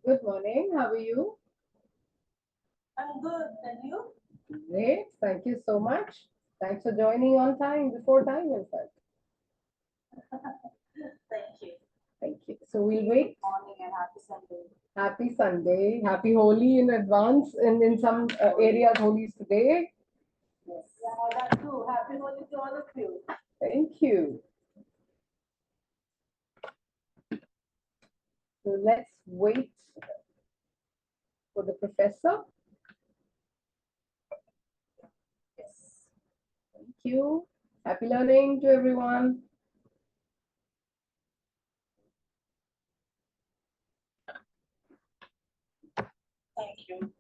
Good morning. How are you? I'm good. And you? Great. Thank you so much. Thanks for joining on time, before time, in fact. Thank you. Thank you. So we'll wait. Morning and happy Sunday. Happy Sunday. Happy Holi in advance. And in some areas, Holi is today. Yes. Yeah, that too. Happy Holi to all of you. Thank you. So let's wait for the professor. Yes. Thank you. Happy learning to everyone. Thank you.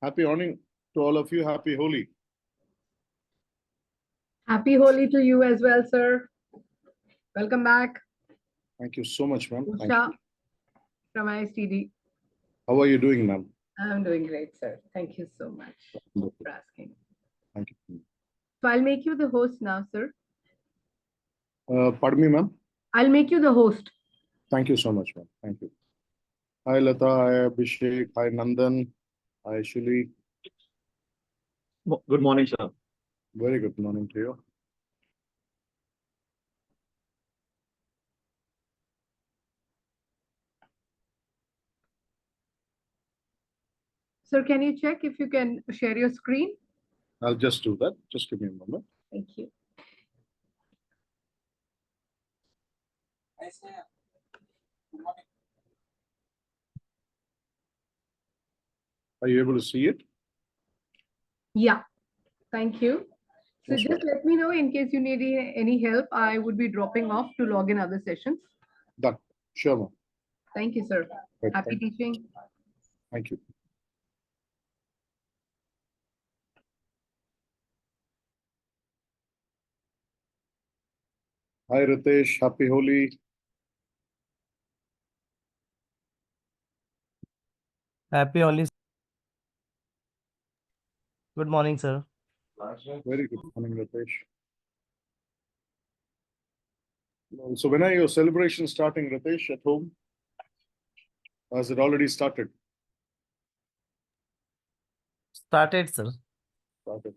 Happy morning to all of you. Happy Holi. Happy Holi to you as well, sir. Welcome back. Thank you so much, ma'am. Thank Usha you. from ISTD. How are you doing, ma'am? I'm doing great, sir. Thank you so much for asking. Thank you. So I'll make you the host now, sir. Pardon me, ma'am. I'll make you the host. Thank you so much, ma'am. Thank you. Hi, Lata. Hi, Abhishek. Hi, Nandan. Hi, Shuli. Good morning, sir. Very good morning to you. Sir, can you check if you can share your screen? I'll just do that. Just give me a moment. Thank you. Are you able to see it? Yeah, thank you. So Most just welcome. let me know in case you need any help. I would be dropping off to log in other sessions. Done. Sure, ma'am. Thank you, sir. Right, Happy teaching. Thank you. Hi, Ritesh. Happy Holi. Happy Holi. Good morning, sir. Very good morning, Ritesh. So when are your celebrations starting, Ritesh, at home? Has it already started? Started, sir. Started.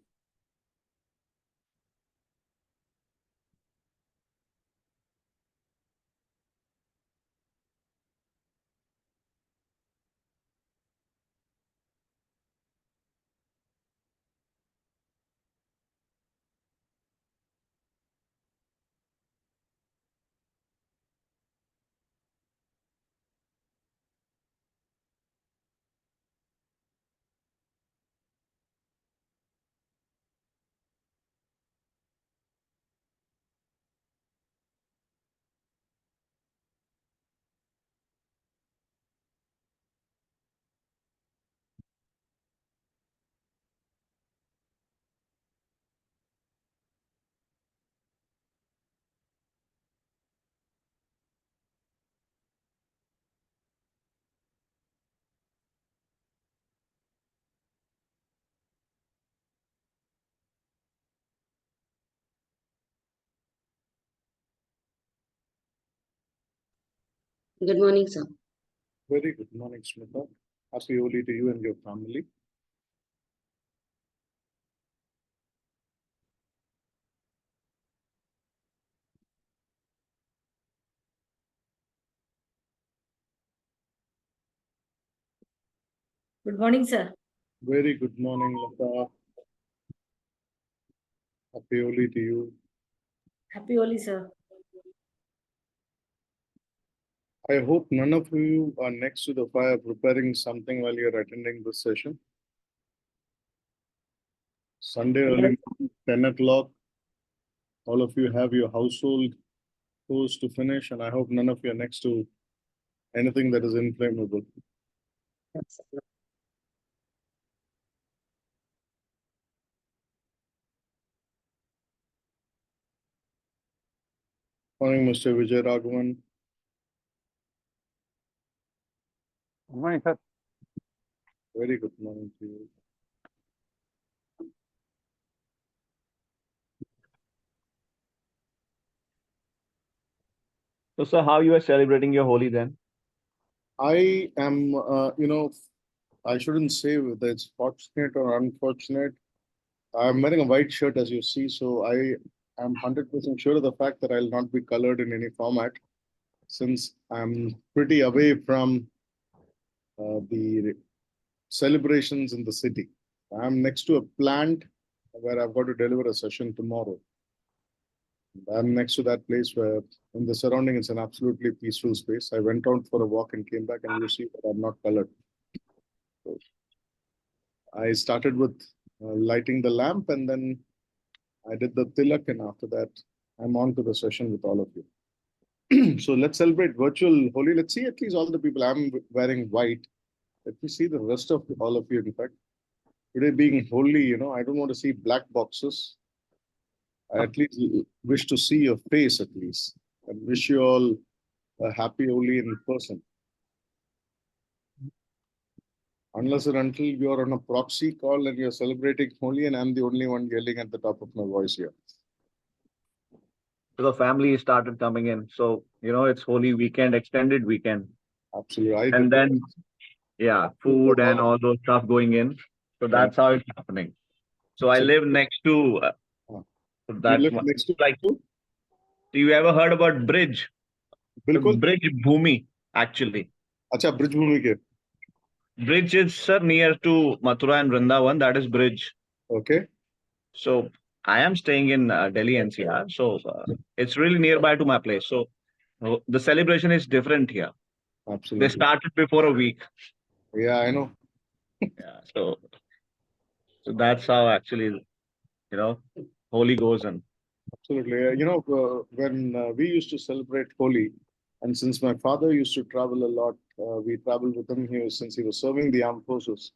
Good morning, sir. Very good morning, Smita. Happy Holi to you and your family. Good morning, sir. Very good morning, Lata. Happy Holi to you. Happy Holi, sir. I hope none of you are next to the fire preparing something while you're attending this session. Sunday early morning, 10 o'clock. All of you have your household chores to finish, and I hope none of you are next to anything that is inflammable. Morning, Mr. Vijay Raghavan. Good morning, sir. Very good morning to you. So, sir, how you are celebrating your Holi then? I am, I shouldn't say whether it's fortunate or unfortunate. I'm wearing a white shirt, as you see, so I am 100% sure of the fact that I'll not be colored in any format, since I'm pretty away from the celebrations in the city. I'm next to a plant where I've got to deliver a session tomorrow. I'm next to that place where in the surrounding it's an absolutely peaceful space. I went out for a walk and came back, and you see that I'm not colored. So I started with lighting the lamp, and then I did the tilak, and after that I'm on to the session with all of you. So let's celebrate virtual Holi. Let's see at least all the people. I'm wearing white. Let me see the rest of all of you. In fact, today being Holi, I don't want to see black boxes. I at least wish to see your face at least, and wish you all a happy Holi in person. Unless and until you're on a proxy call and you're celebrating Holi, and I'm the only one yelling at the top of my voice here. So the family started coming in. So, it's Holi weekend, extended weekend. Absolutely. And then, yeah, food and all those stuff going in. So that's how it's happening. So I live next to, so You that's live next to like, you ever heard about Bridge? The Bilkul? Bridge Bhumi, actually. Acha, Bridge Bhumi ke. Bridge is, sir, near to Mathura and Vrindavan. That is Bridge. Okay. So I am staying in Delhi NCR. So it's really nearby to my place. So the celebration is different here. They Absolutely. started before a week. Yeah, I know. Yeah. So that's how actually, Holi goes on. Absolutely. When we used to celebrate Holi, and since my father used to travel a lot, we traveled with him here since he was serving the armed forces.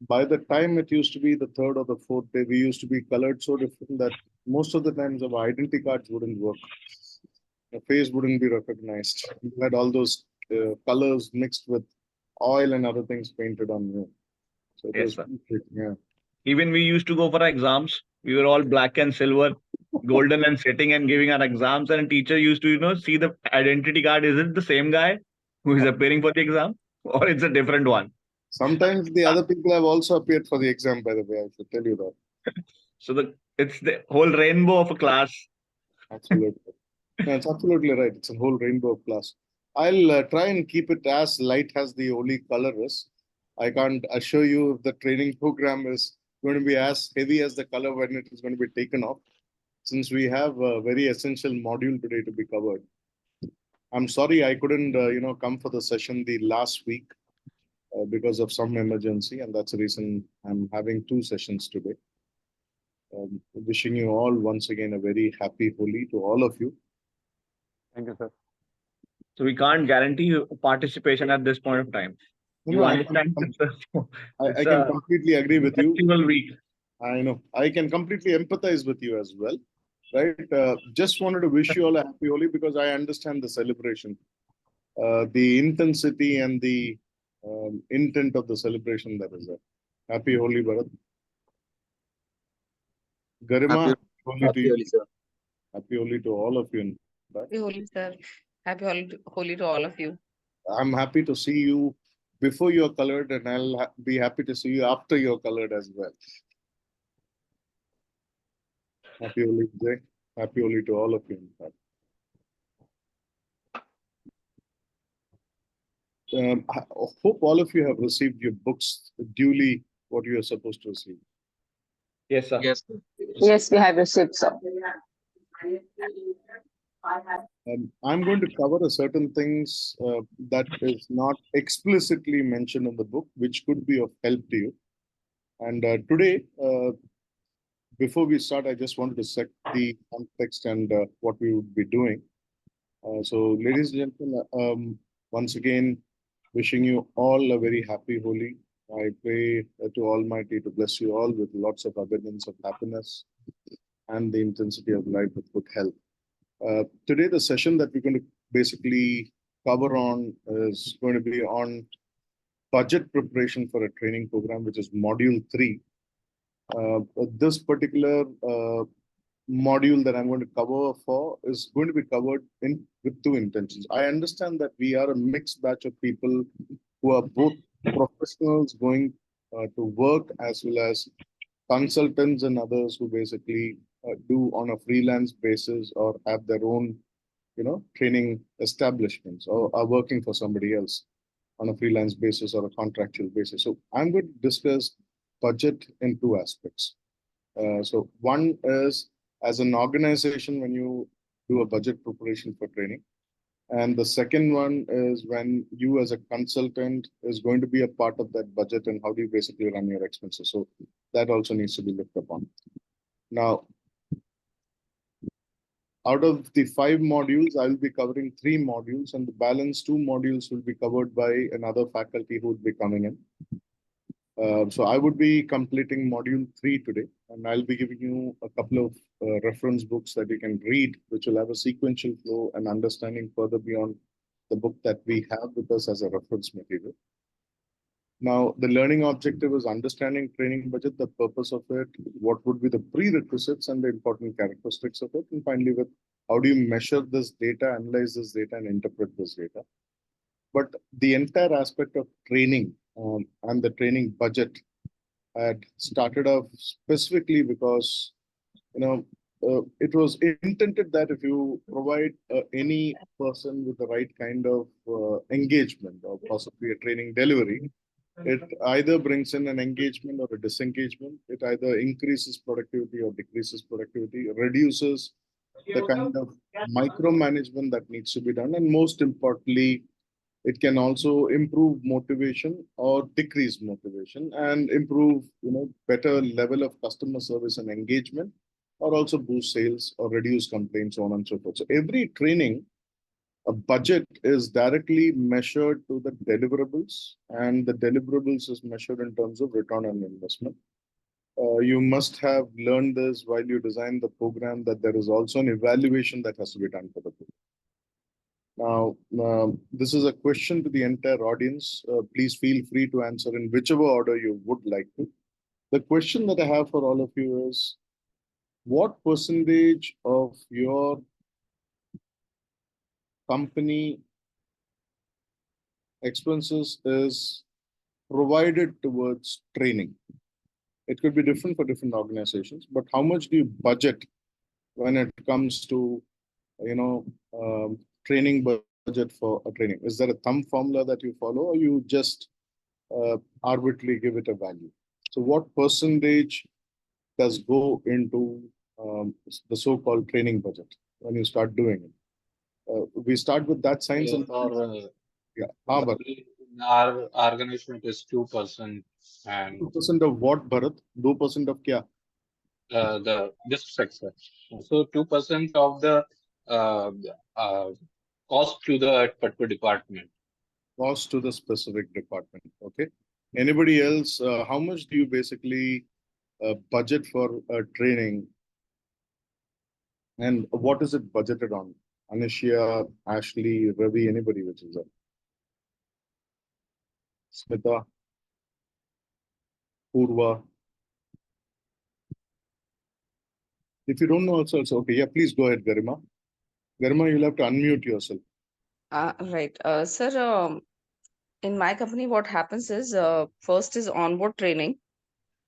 By the time it used to be the third or the fourth day, we used to be colored so different that most of the times our identity cards wouldn't work. The face wouldn't be recognized. You had all those colors mixed with oil and other things painted on you. So it Yes, was, sir. yeah. Even we used to go for exams. We were all black and silver, golden, and sitting and giving our exams. And teacher used to, see the identity card. Is it the same guy who is appearing for the exam, or it's a different one? Sometimes the other people have also appeared for the exam, by the way, I should tell you that. So it's the whole rainbow of a class. Absolutely. That's absolutely right. It's a whole rainbow of class. I'll try and keep it as light as the only color is. I can't assure you if the training program is going to be as heavy as the color when it is going to be taken off, since we have a very essential module today to be covered. I'm sorry I couldn't, come for the session the last week because of some emergency, and that's the reason I'm having two sessions today. Wishing you all once again a very happy Holi to all of you. Thank you, sir. So we can't guarantee you participation at this point of time. You understand? I can completely agree with you. Festival week. I know. I can completely empathize with you as well. Right. Just wanted to wish you all a happy Holi because I understand the celebration, the intensity and the intent of the celebration that is there. Happy Holi, Bharat. Garima, Holi to you. Sir. Happy Holi to all of you. Happy Holi, sir. Happy Holi to all of you. I'm happy to see you before you're colored, and I'll be happy to see you after you're colored as well. Happy Holi, Jay. Happy Holi to all of you. I hope all of you have received your books duly, what you are supposed to receive. Yes, sir. Yes, sir. Yes, we have received, sir. I'm going to cover a certain things that is not explicitly mentioned in the book, which could be of help to you. And today, before we start, I just wanted to set the context and what we would be doing. So, ladies and gentlemen, once again, wishing you all a very happy Holi. I pray to Almighty to bless you all with lots of abundance of happiness and the intensity of life with good health. Today, the session that we're going to basically cover on is going to be on budget preparation for a training program, which is module 3. This particular module that I'm going to cover for is going to be covered in with two intentions. I understand that we are a mixed batch of people who are both professionals going to work as well as consultants and others who basically do on a freelance basis or have their own, training establishments or are working for somebody else on a freelance basis or a contractual basis. So I'm going to discuss budget in two aspects. So one is as an organization when you do a budget preparation for training. And the second one is when you as a consultant is going to be a part of that budget and how do you basically run your expenses. So that also needs to be looked upon. Now, out of the 5 modules, I will be covering 3 modules and the balance 2 modules will be covered by another faculty who would be coming in. So I would be completing module 3 today, and I'll be giving you a couple of reference books that you can read, which will have a sequential flow and understanding further beyond the book that we have with us as a reference material. Now, the learning objective is understanding training budget, the purpose of it, what would be the prerequisites and the important characteristics of it, and finally with how do you measure this data, analyze this data, and interpret this data. But the entire aspect of training and the training budget had started off specifically because, it was intended that if you provide any person with the right kind of engagement or possibly a training delivery, it either brings in an engagement or a disengagement. It either increases productivity or decreases productivity, reduces the kind of micromanagement that needs to be done, and most importantly, it can also improve motivation or decrease motivation and improve, better level of customer service and engagement, or also boost sales or reduce complaints, so on and so forth. So every training, a budget is directly measured to the deliverables, and the deliverables is measured in terms of return on investment. You must have learned this while you design the program that there is also an evaluation that has to be done for the program. Now, this is a question to the entire audience. Please feel free to answer in whichever order you would like to. The question that I have for all of you is, what percentage of your company expenses is provided towards training? It could be different for different organizations, but how much do you budget when it comes to, training budget for a training? Is there a thumb formula that you follow, or you just arbitrarily give it a value? So what percentage does go into the so-called training budget when you start doing it? We start with that science and yeah. But Our organization is 2%, and 2% of what, Bharat? 2% of kya? this sector. So 2% of the uh, uh, cost to the particular department. Cost to the specific department. Okay. Anybody else? How much do you basically budget for training? And what is it budgeted on? Anisha, Ashley, Ravi, anybody which is there? Smita, Purva. If you don't know also, it's okay. Yeah, please go ahead, Garima. Garima, you'll have to unmute yourself. Right. Sir, in my company, what happens is first is onboard training.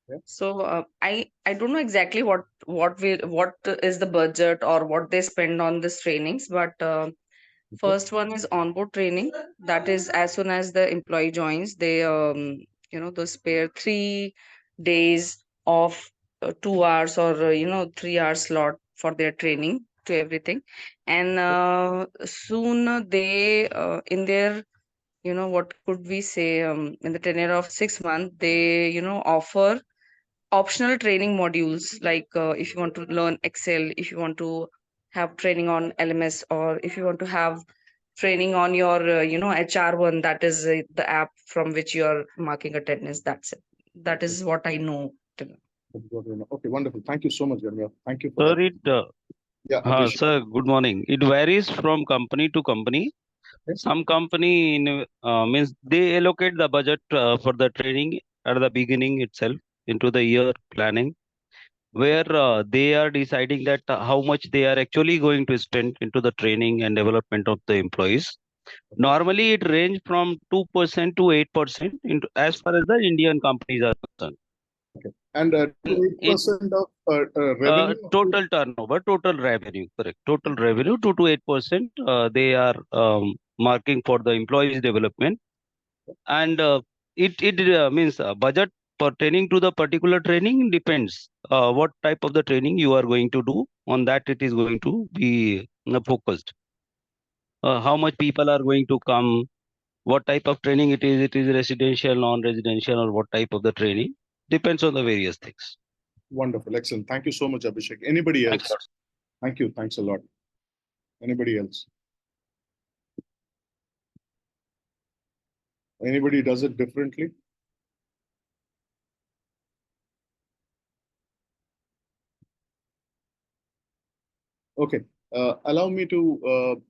Yeah. So I don't know exactly what is the budget or what they spend on these trainings, but first one is onboard training. That is as soon as the employee joins, they they spare 3 days of 2 hours or 3 hours slot for their training to everything. And soon they in their, what could we say, in the tenure of 6 months, they offer optional training modules, like if you want to learn Excel, if you want to have training on LMS, or if you want to have training on your HR1, that is the app from which you are marking attendance. That's it. That is what I know till now. Okay, wonderful. Thank you so much, Garima. Thank you for Sir, that. Yeah, Abhishek. sir, good morning. It varies from company to company. Okay. Some company means they allocate the budget for the training at the beginning itself into the year planning, where they are deciding that how much they are actually going to spend into the training and development of the employees. Normally, it range from 2% to 8% into as far as the Indian companies are concerned. And In 8% of revenue. total revenue, correct. Total revenue, 2 to 8%, they are marking for the employees development. And it means budget pertaining to the particular training depends what type of the training you are going to do. On that, it is going to be focused. How much people are going to come, what type of training it is residential, non-residential, or what type of the training, depends on the various things. Wonderful. Excellent. Thank you so much, Abhishek. Anybody else? Thanks a lot. Thank you. Thanks a lot. Anybody else? Anybody does it differently? Okay. Allow me to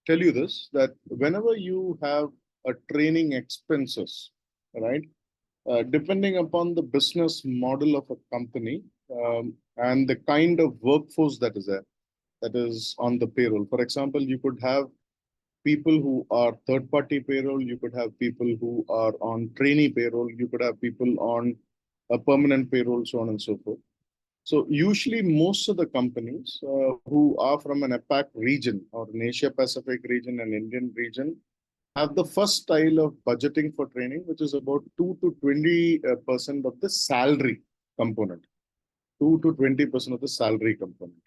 tell you this, that whenever you have a training expenses, right, depending upon the business model of a company and the kind of workforce that is there, that is on the payroll. For example, you could have people who are third-party payroll, you could have people who are on trainee payroll, you could have people on a permanent payroll, so on and so forth. So usually most of the companies who are from an APAC region or an Asia Pacific region and Indian region have the first style of budgeting for training, which is about 2 to 20% of the salary component. 2 to 20% of the salary component.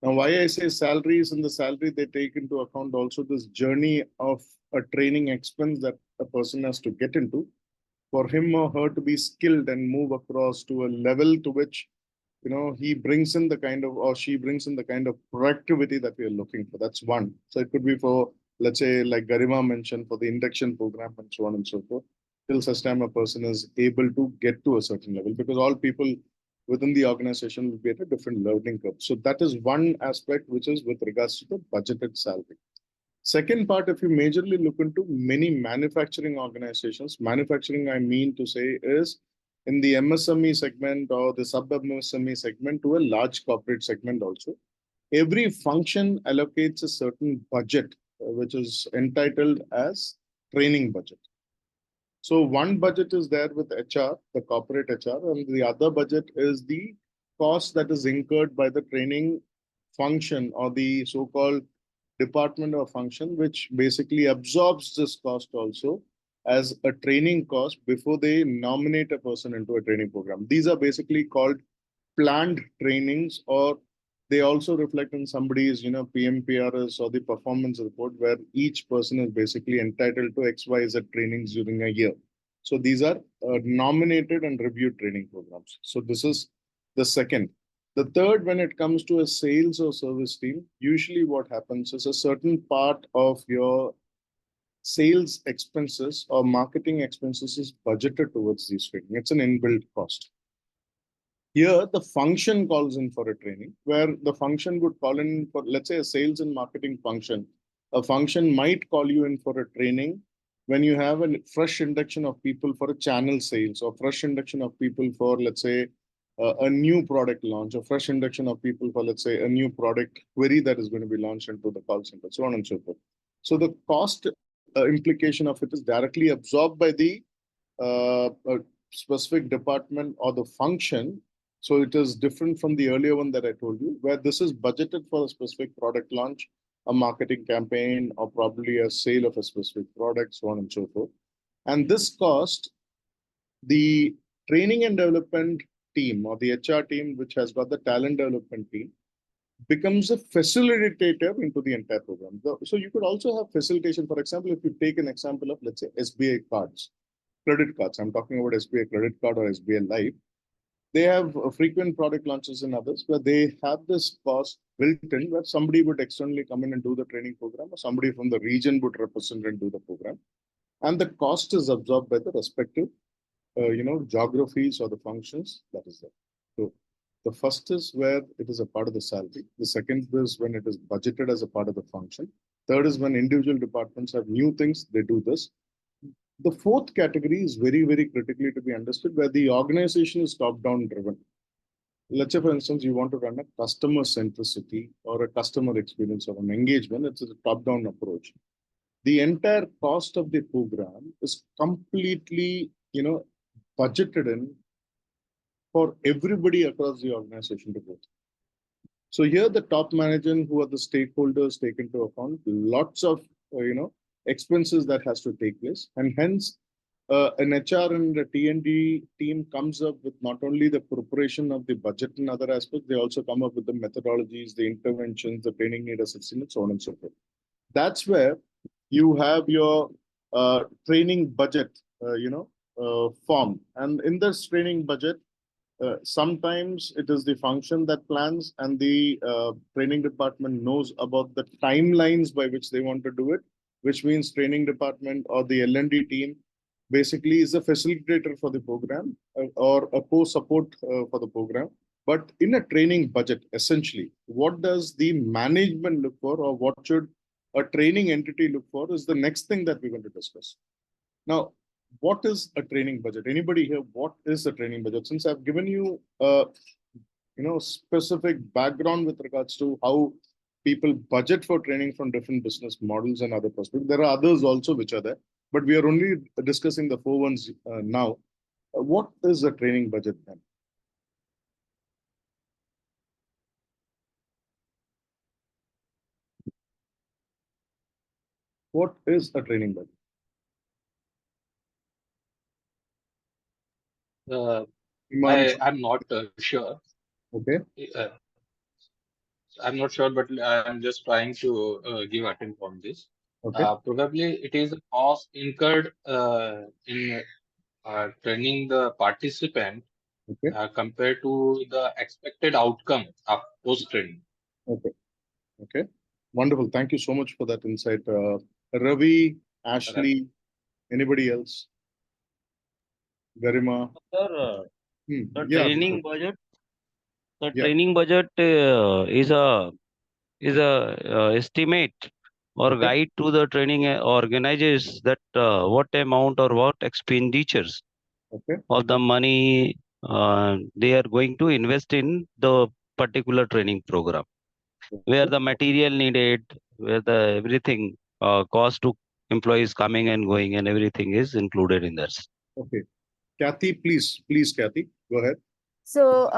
Now, why I say salaries, in the salary, they take into account also this journey of a training expense that a person has to get into for him or her to be skilled and move across to a level to which he brings in the kind of, or she brings in the kind of productivity that we are looking for. That's one. So it could be for, let's say, like Garima mentioned, for the induction program and so on and so forth, till such time a person is able to get to a certain level, because all people within the organization will be at a different learning curve. So that is one aspect which is with regards to the budgeted salary. Second part, if you majorly look into many manufacturing organizations, manufacturing, I mean to say, is in the MSME segment or the sub-MSME segment to a large corporate segment also. Every function allocates a certain budget, which is entitled as training budget. So one budget is there with HR, the corporate HR, and the other budget is the cost that is incurred by the training function or the so-called department or function, which basically absorbs this cost also as a training cost before they nominate a person into a training program. These are basically called planned trainings, or they also reflect in somebody's, PMPRS or the performance report, where each person is basically entitled to XYZ trainings during a year. So these are nominated and reviewed training programs. So this is the second. The third, when it comes to a sales or service team, usually what happens is a certain part of your sales expenses or marketing expenses is budgeted towards these training. It's an inbuilt cost. Here, the function calls in for a training, where the function would call in for, let's say, a sales and marketing function. A function might call you in for a training when you have a fresh induction of people for a channel sales, or fresh induction of people for, let's say, a new product launch, or fresh induction of people for, let's say, a new product query that is going to be launched into the call center, so on and so forth. So the cost implication of it is directly absorbed by the specific department or the function. So it is different from the earlier one that I told you, where this is budgeted for a specific product launch, a marketing campaign, or probably a sale of a specific product, so on and so forth. And this cost, the training and development team or the HR team, which has got the talent development team, becomes a facilitator into the entire program. So you could also have facilitation. For example, if you take an example of, let's say, SBI cards, credit cards. I'm talking about SBI credit card or SBI Life. They have frequent product launches and others where they have this cost built in, where somebody would externally come in and do the training program, or somebody from the region would represent and do the program. And the cost is absorbed by the respective, geographies or the functions that is there. So the first is where it is a part of the salary. The second is when it is budgeted as a part of the function. Third is when individual departments have new things, they do this. The fourth category is very, very critically to be understood, where the organization is top-down driven. Let's say, for instance, you want to run a customer centricity or a customer experience or an engagement. It's a top-down approach. The entire cost of the program is completely, budgeted in for everybody across the organization to go through. So here, the top management, who are the stakeholders, take into account lots of, expenses that has to take place, and hence an HR and a T&D team comes up with not only the preparation of the budget and other aspects, they also come up with the methodologies, the interventions, the training need assessment, so on and so forth. That's where you have your training budget, form. And in this training budget, sometimes it is the function that plans, and the training department knows about the timelines by which they want to do it, which means training department or the L&D team basically is a facilitator for the program or a co-support for the program. But in a training budget, essentially, what does the management look for, or what should a training entity look for, is the next thing that we're going to discuss. Now, what is a training budget? Anybody here, what is a training budget? Since I've given you specific background with regards to how people budget for training from different business models and other perspectives, there are others also which are there, but we are only discussing the four ones now. What is a training budget then? What is a training budget? I'm not sure. Okay. I'm not sure, but I'm just trying to give attempt on this. Okay. Probably it is a cost incurred in training the participant compared to the expected outcome of post-training. Okay. Okay. Wonderful. Thank you so much for that insight. Ravi, Ashley, anybody else? Garima? Sir, the Yeah. training budget. The Yeah. training budget is a estimate or Okay. guide to the training organizers that what amount or what expenditures Okay. of the money they are going to invest in the particular training program, where the material needed, where the everything cost to employees coming and going and everything is included in this. Okay. Kathy, please, Kathy, go ahead. So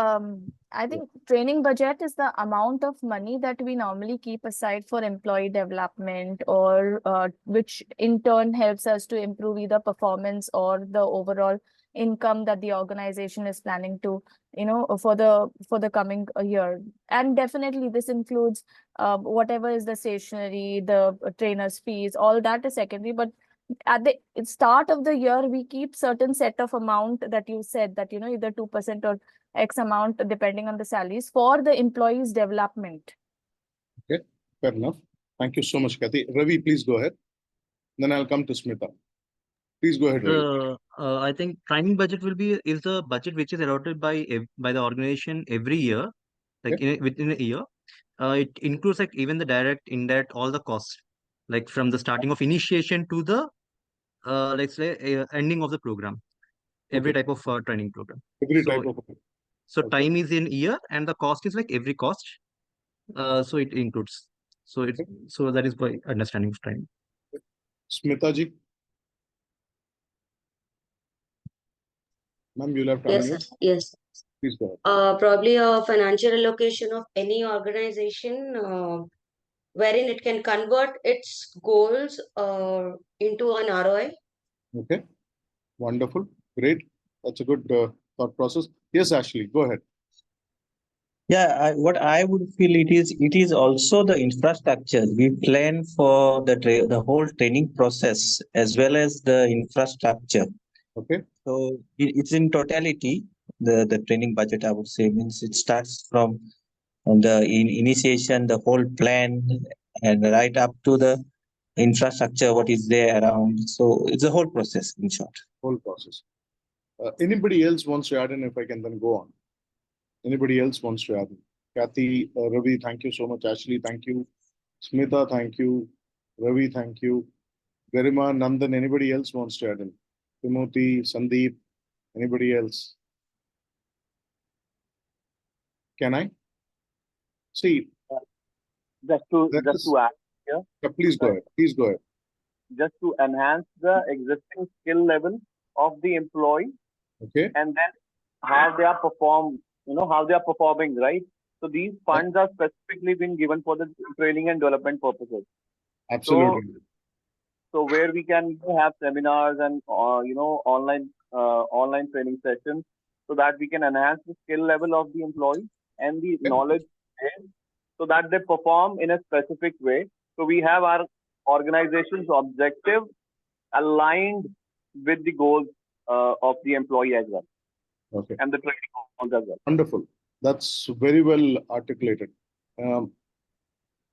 I think training budget is the amount of money that we normally keep aside for employee development, or which in turn helps us to improve either performance or the overall income that the organization is planning to, for the coming year. And definitely this includes whatever is the stationery, the trainer's fees, all that is secondary. But at the start of the year, we keep certain set of amount that you said that, either 2% or X amount, depending on the salaries, for the employees' development. Okay, fair enough. Thank you so much, Kathy. Ravi, please go ahead. Then I'll come to Smita. Please go ahead, Ravi. I think training budget is the budget which is allotted by the organization every year, like within a year. It includes like even the direct, indirect, all the costs, like from the starting of initiation to the let's say ending of the program, every type of training program. So time is in year, and the cost is like every cost. So it includes. So that is by understanding of time. Smita ji. Ma'am, you'll have to Yes, unmute. sir. Yes. Please go ahead. Probably a financial allocation of any organization wherein it can convert its goals into an ROI. Okay, wonderful, great. That's a good thought process. Yes, Ashley, go ahead. Yeah, what I would feel it is also the infrastructure. We plan for the whole training process as well as the infrastructure. Okay. So it's in totality the training budget. I would say means it starts from the initiation, the whole plan, and right up to the infrastructure what is there around. So it's a whole process in short. Whole process. Anybody else wants to add in? If I can then go on. Anybody else wants to add in? Kathy, Ravi, thank you so much. Ashley, thank you. Smita, thank you. Ravi, thank you. Garima, Nandan, anybody else wants to add in? Timothy, Sandeep, anybody else? Can I? See, Just to add here. Yeah, please go ahead. Please go ahead. Just to enhance the existing skill level of the employee. Okay. And then how they are how they are performing, right? So these funds are specifically been given for the training and development purposes. Absolutely. So where we can have seminars and online training sessions, so that we can enhance the skill level of the employee and the knowledge base, so that they perform in a specific way. So we have our organization's objective aligned with the goals of the employee as well. Okay. And the training goals as well. Wonderful. That's very well articulated.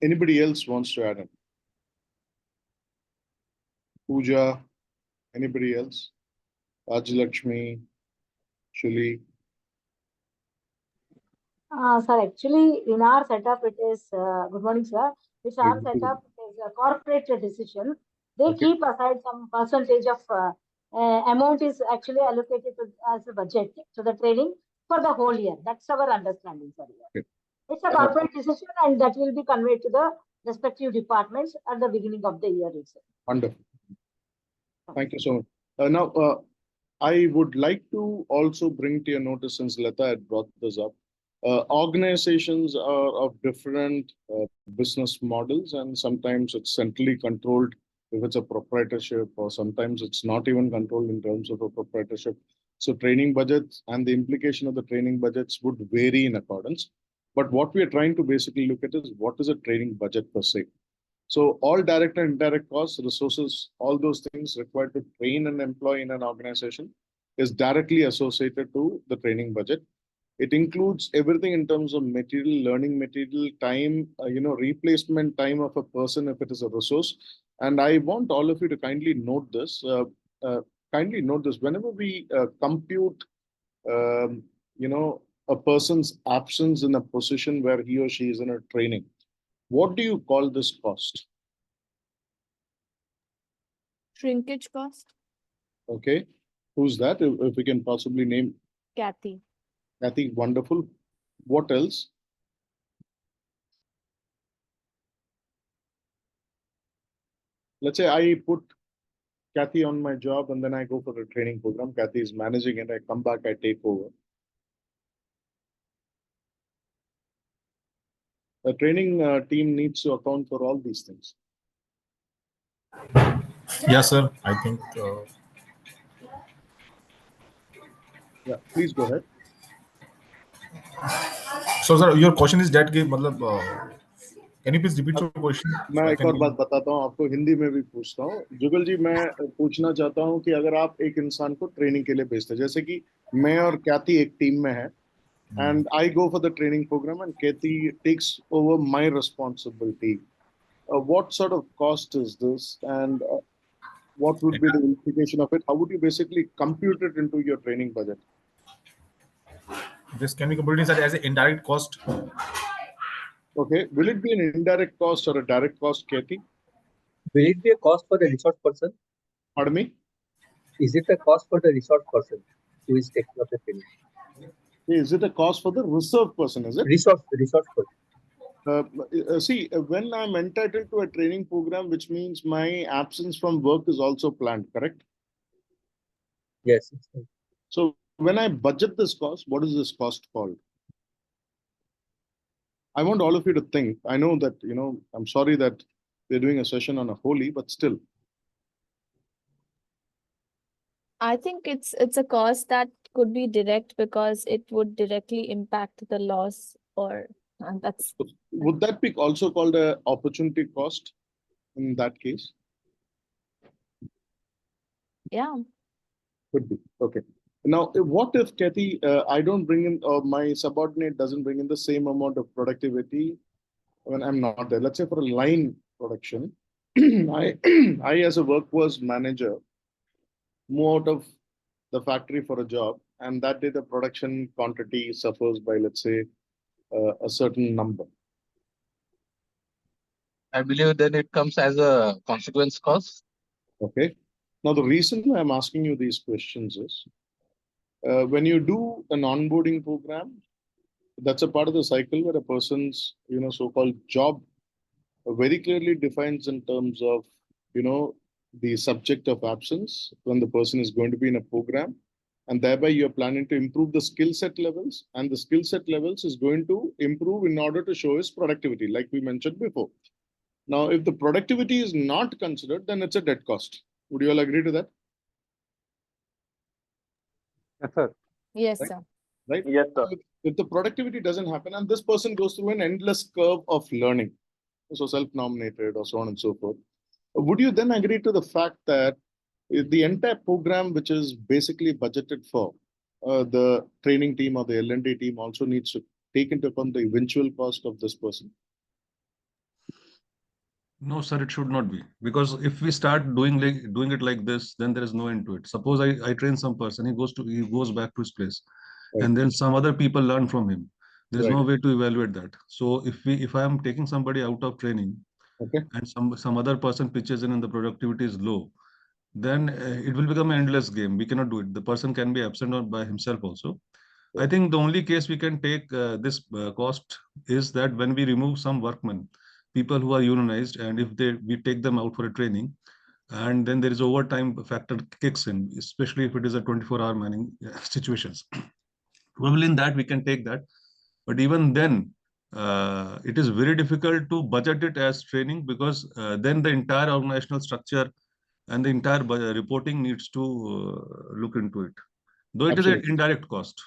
Anybody else wants to add in? Pooja, anybody else? Rajlakshmi, Shuli. Sir, actually, in our setup, it is, good morning, sir. It's our setup is a corporate decision. They keep aside some percentage of amount is actually allocated as a budget to the training for the whole year. That's our understanding, sir. Okay. It's a corporate decision, and that will be conveyed to the respective departments at the beginning of the year itself. Wonderful. Thank you so much. Now, I would like to also bring to your notice, since Lata had brought this up, organizations are of different business models, and sometimes it's centrally controlled if it's a proprietorship, or sometimes it's not even controlled in terms of a proprietorship. So training budgets and the implication of the training budgets would vary in accordance. But what we are trying to basically look at is what is a training budget per se. So all direct and indirect costs, resources, all those things required to train an employee in an organization is directly associated to the training budget. It includes everything in terms of material, learning material, time, replacement time of a person if it is a resource. And I want all of you to kindly note this. Whenever we compute, a person's absence in a position where he or she is in a training, what do you call this cost? Shrinkage cost. Okay. Who's that? If we can possibly name. Kathy. Kathy, wonderful. What else? Let's say I put Kathy on my job and then I go for a training program. Kathy is managing it. I come back, I take over. The training team needs to account for all these things. Yes, sir. I think. Yeah, please go ahead. So, sir, your question is that can you please repeat your question? मैं एक और बात बताता हूँ आपको, हिंदी में भी पूछता हूँ। जुगल जी, मैं पूछना चाहता हूँ कि अगर आप एक इंसान को ट्रेनिंग के लिए भेजते हैं, जैसे कि मैं और कैथी एक टीम में है, and I go for the training program and Kathy takes over my responsibility. What sort of cost is this, and what would be the implication of it? How would you basically compute it into your training budget? This can be computed as an indirect cost. Okay. Will it be an indirect cost or a direct cost, Kathy? Will it be a cost for the resource person? Pardon me? Is it a cost for the resource person who is taking up the training? Is it a cost for the reserve person, is it? Resource person. See, when I'm entitled to a training program, which means my absence from work is also planned, correct? Yes. So when I budget this cost, what is this cost called? I want all of you to think. I know that, I'm sorry that we're doing a session on a Holi, but still. I think it's a cost that could be direct because it would directly impact the loss, or that's Would that be also called a opportunity cost in that case? yeah. Could be. Okay. Now, what if, Kathy, I don't bring in, or my subordinate doesn't bring in the same amount of productivity when I'm not there? Let's say for a line production, I, I as a workforce manager move out of the factory for a job, and that day the production quantity suffers by, let's say, a certain number. I believe then it comes as a consequence cost. Okay. Now, the reason I'm asking you these questions is when you do an onboarding program, that's a part of the cycle where a person's, so-called job very clearly defines in terms of, the subject of absence when the person is going to be in a program. And thereby you're planning to improve the skill set levels, and the skill set levels is going to improve in order to show his productivity, like we mentioned before. Now, if the productivity is not considered, then it's a dead cost. Would you all agree to that? Yes, sir. Yes, Right? sir. Right? Yes, sir. If the productivity doesn't happen, and this person goes through an endless curve of learning, so self-nominated or so on and so forth, would you then agree to the fact that the entire program, which is basically budgeted for, the training team or the L&D team also needs to take into account the eventual cost of this person? No, sir, it should not be. Because if we start doing it like this, then there is no end to it. Suppose I train some person, he goes back to his place, Right. and then some other people learn from him. There is no Right. way to evaluate that. So if I am taking somebody out of training, okay, and some other person pitches in and the productivity is low, then it will become an endless game. We cannot do it. The person can be absent or by himself also. I think the only case we can take this cost is that when we remove some workmen, people who are unionized, and if we take them out for a training, and then there is overtime factor kicks in, especially if it is a 24-hour manning situations. Probably in that we can take that, but even then, it is very difficult to budget it as training, because then the entire organizational structure and the entire reporting needs to look into it, though it is an Absolutely. indirect cost.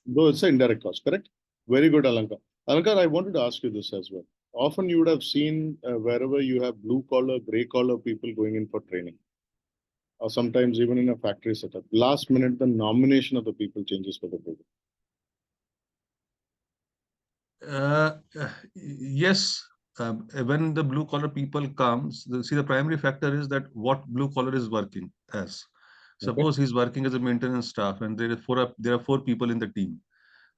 Though it's an indirect cost, correct? Very good, Alankar. Alankar, I wanted to ask you this as well. Often you would have seen wherever you have blue collar, gray collar people going in for training, or sometimes even in a factory setup. Last minute, the nomination of the people changes for the program. Yes, when the blue collar people comes, the primary factor is that what blue collar is working as. Suppose he's working as a maintenance staff, and there are four people in the team.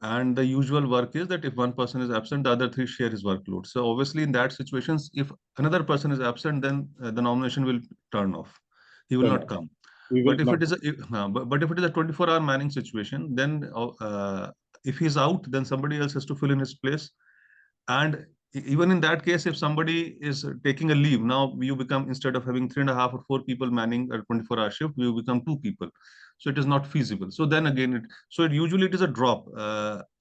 And the usual work is that if one person is absent, the other three share his workload. So obviously, in that situations, if another person is absent, then the nomination will turn off. He will not come. But if it is but if it is a 24-hour manning situation, then if he's out, then somebody else has to fill in his place. And even in that case, if somebody is taking a leave, now you become, instead of having 3.5 or 4 people manning a 24-hour shift, you become 2 people. So it is not feasible. So then again, usually it is a drop.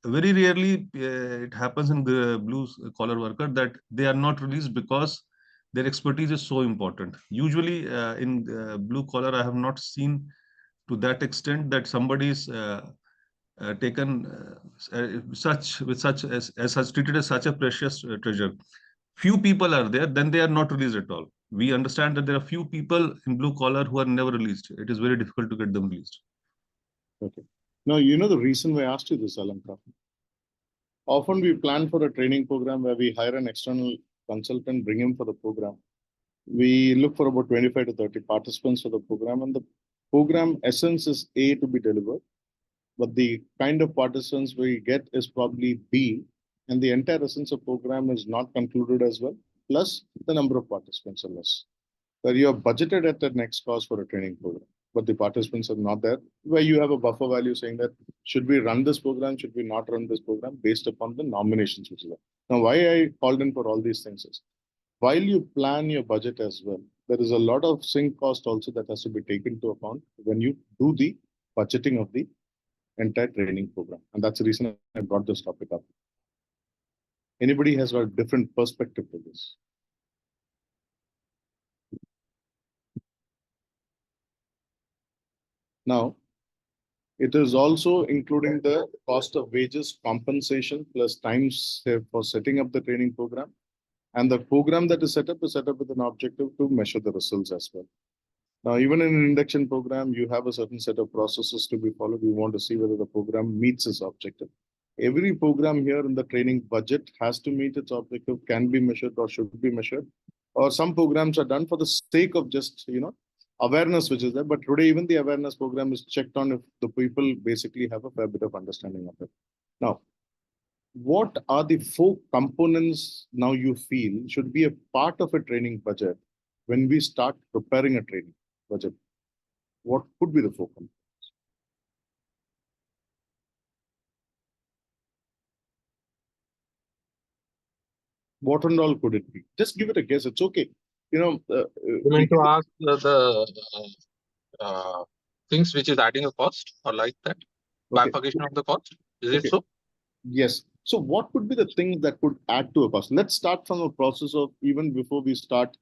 Very rarely it happens in the blue collar worker that they are not released because their expertise is so important. Usually in blue collar, I have not seen to that extent that somebody is taken treated as such a precious treasure. Few people are there, then they are not released at all. We understand that there are few people in blue collar who are never released. It is very difficult to get them released. Okay. Now, you know the reason why I asked you this, Alankar. Often we plan for a training program where we hire an external consultant, bring him for the program. We look for about 25 to 30 participants for the program, and the program essence is A to be delivered, but the kind of participants we get is probably B, and the entire essence of program is not concluded as well, plus the number of participants are less. Where you have budgeted at the next cost for a training program, but the participants are not there, where you have a buffer value saying that should we run this program, should we not run this program based upon the nominations which is there. Now, why I called in for all these things is, while you plan your budget as well, there is a lot of sink cost also that has to be taken into account when you do the budgeting of the entire training program. And that's the reason I brought this topic up. Anybody has got a different perspective to this? Now, It is also including the cost of wages, compensation, plus time saved for setting up the training program. And the program that is set up with an objective to measure the results as well. Now, even in an induction program, you have a certain set of processes to be followed. You want to see whether the program meets its objective. Every program here in the training budget has to meet its objective, can be measured or should be measured. Or some programs are done for the sake of just, awareness which is there. But today, even the awareness program is checked on if the people basically have a fair bit of understanding of it. Now, what are the 4 components now you feel should be a part of a training budget when we start preparing a training budget? What could be the 4 components? What and all could it be? Just give it a guess. It's okay. You mean to ask the things which is adding a cost or like that? Okay. Bifurcation of the cost? Is it Okay. so? Yes. So what could be the things that could add to a cost? Let's start from a process of even before we start.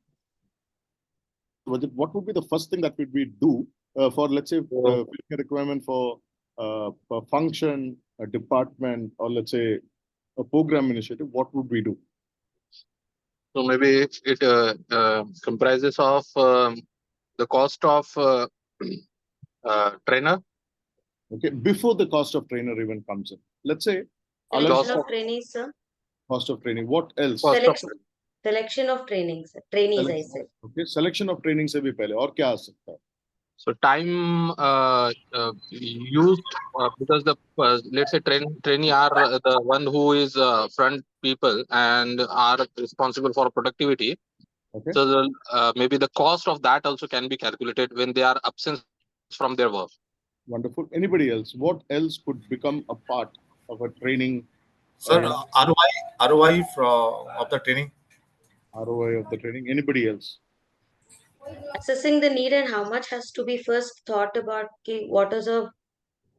What would be the first thing that we do for, let's say, a requirement for a function, a department, or let's say a program initiative? What would we do? So maybe it comprises of the cost of trainer. Okay, before the cost of trainer even comes in. Let's say Selection of trainees, sir. Cost of training. What else? Selection of trainings, trainees, I said. Okay, selection of training se bhi pehle aur kya aa sakta hai? So time used because the let's say trainee are the one who is front people and are responsible for productivity. Okay. So maybe the cost of that also can be calculated when they are absent from their work. Wonderful. Anybody else? What else could become a part of a training? Sir, ROI of the training. ROI of the training. Anybody else? Assessing the need and how much has to be first thought about. What is a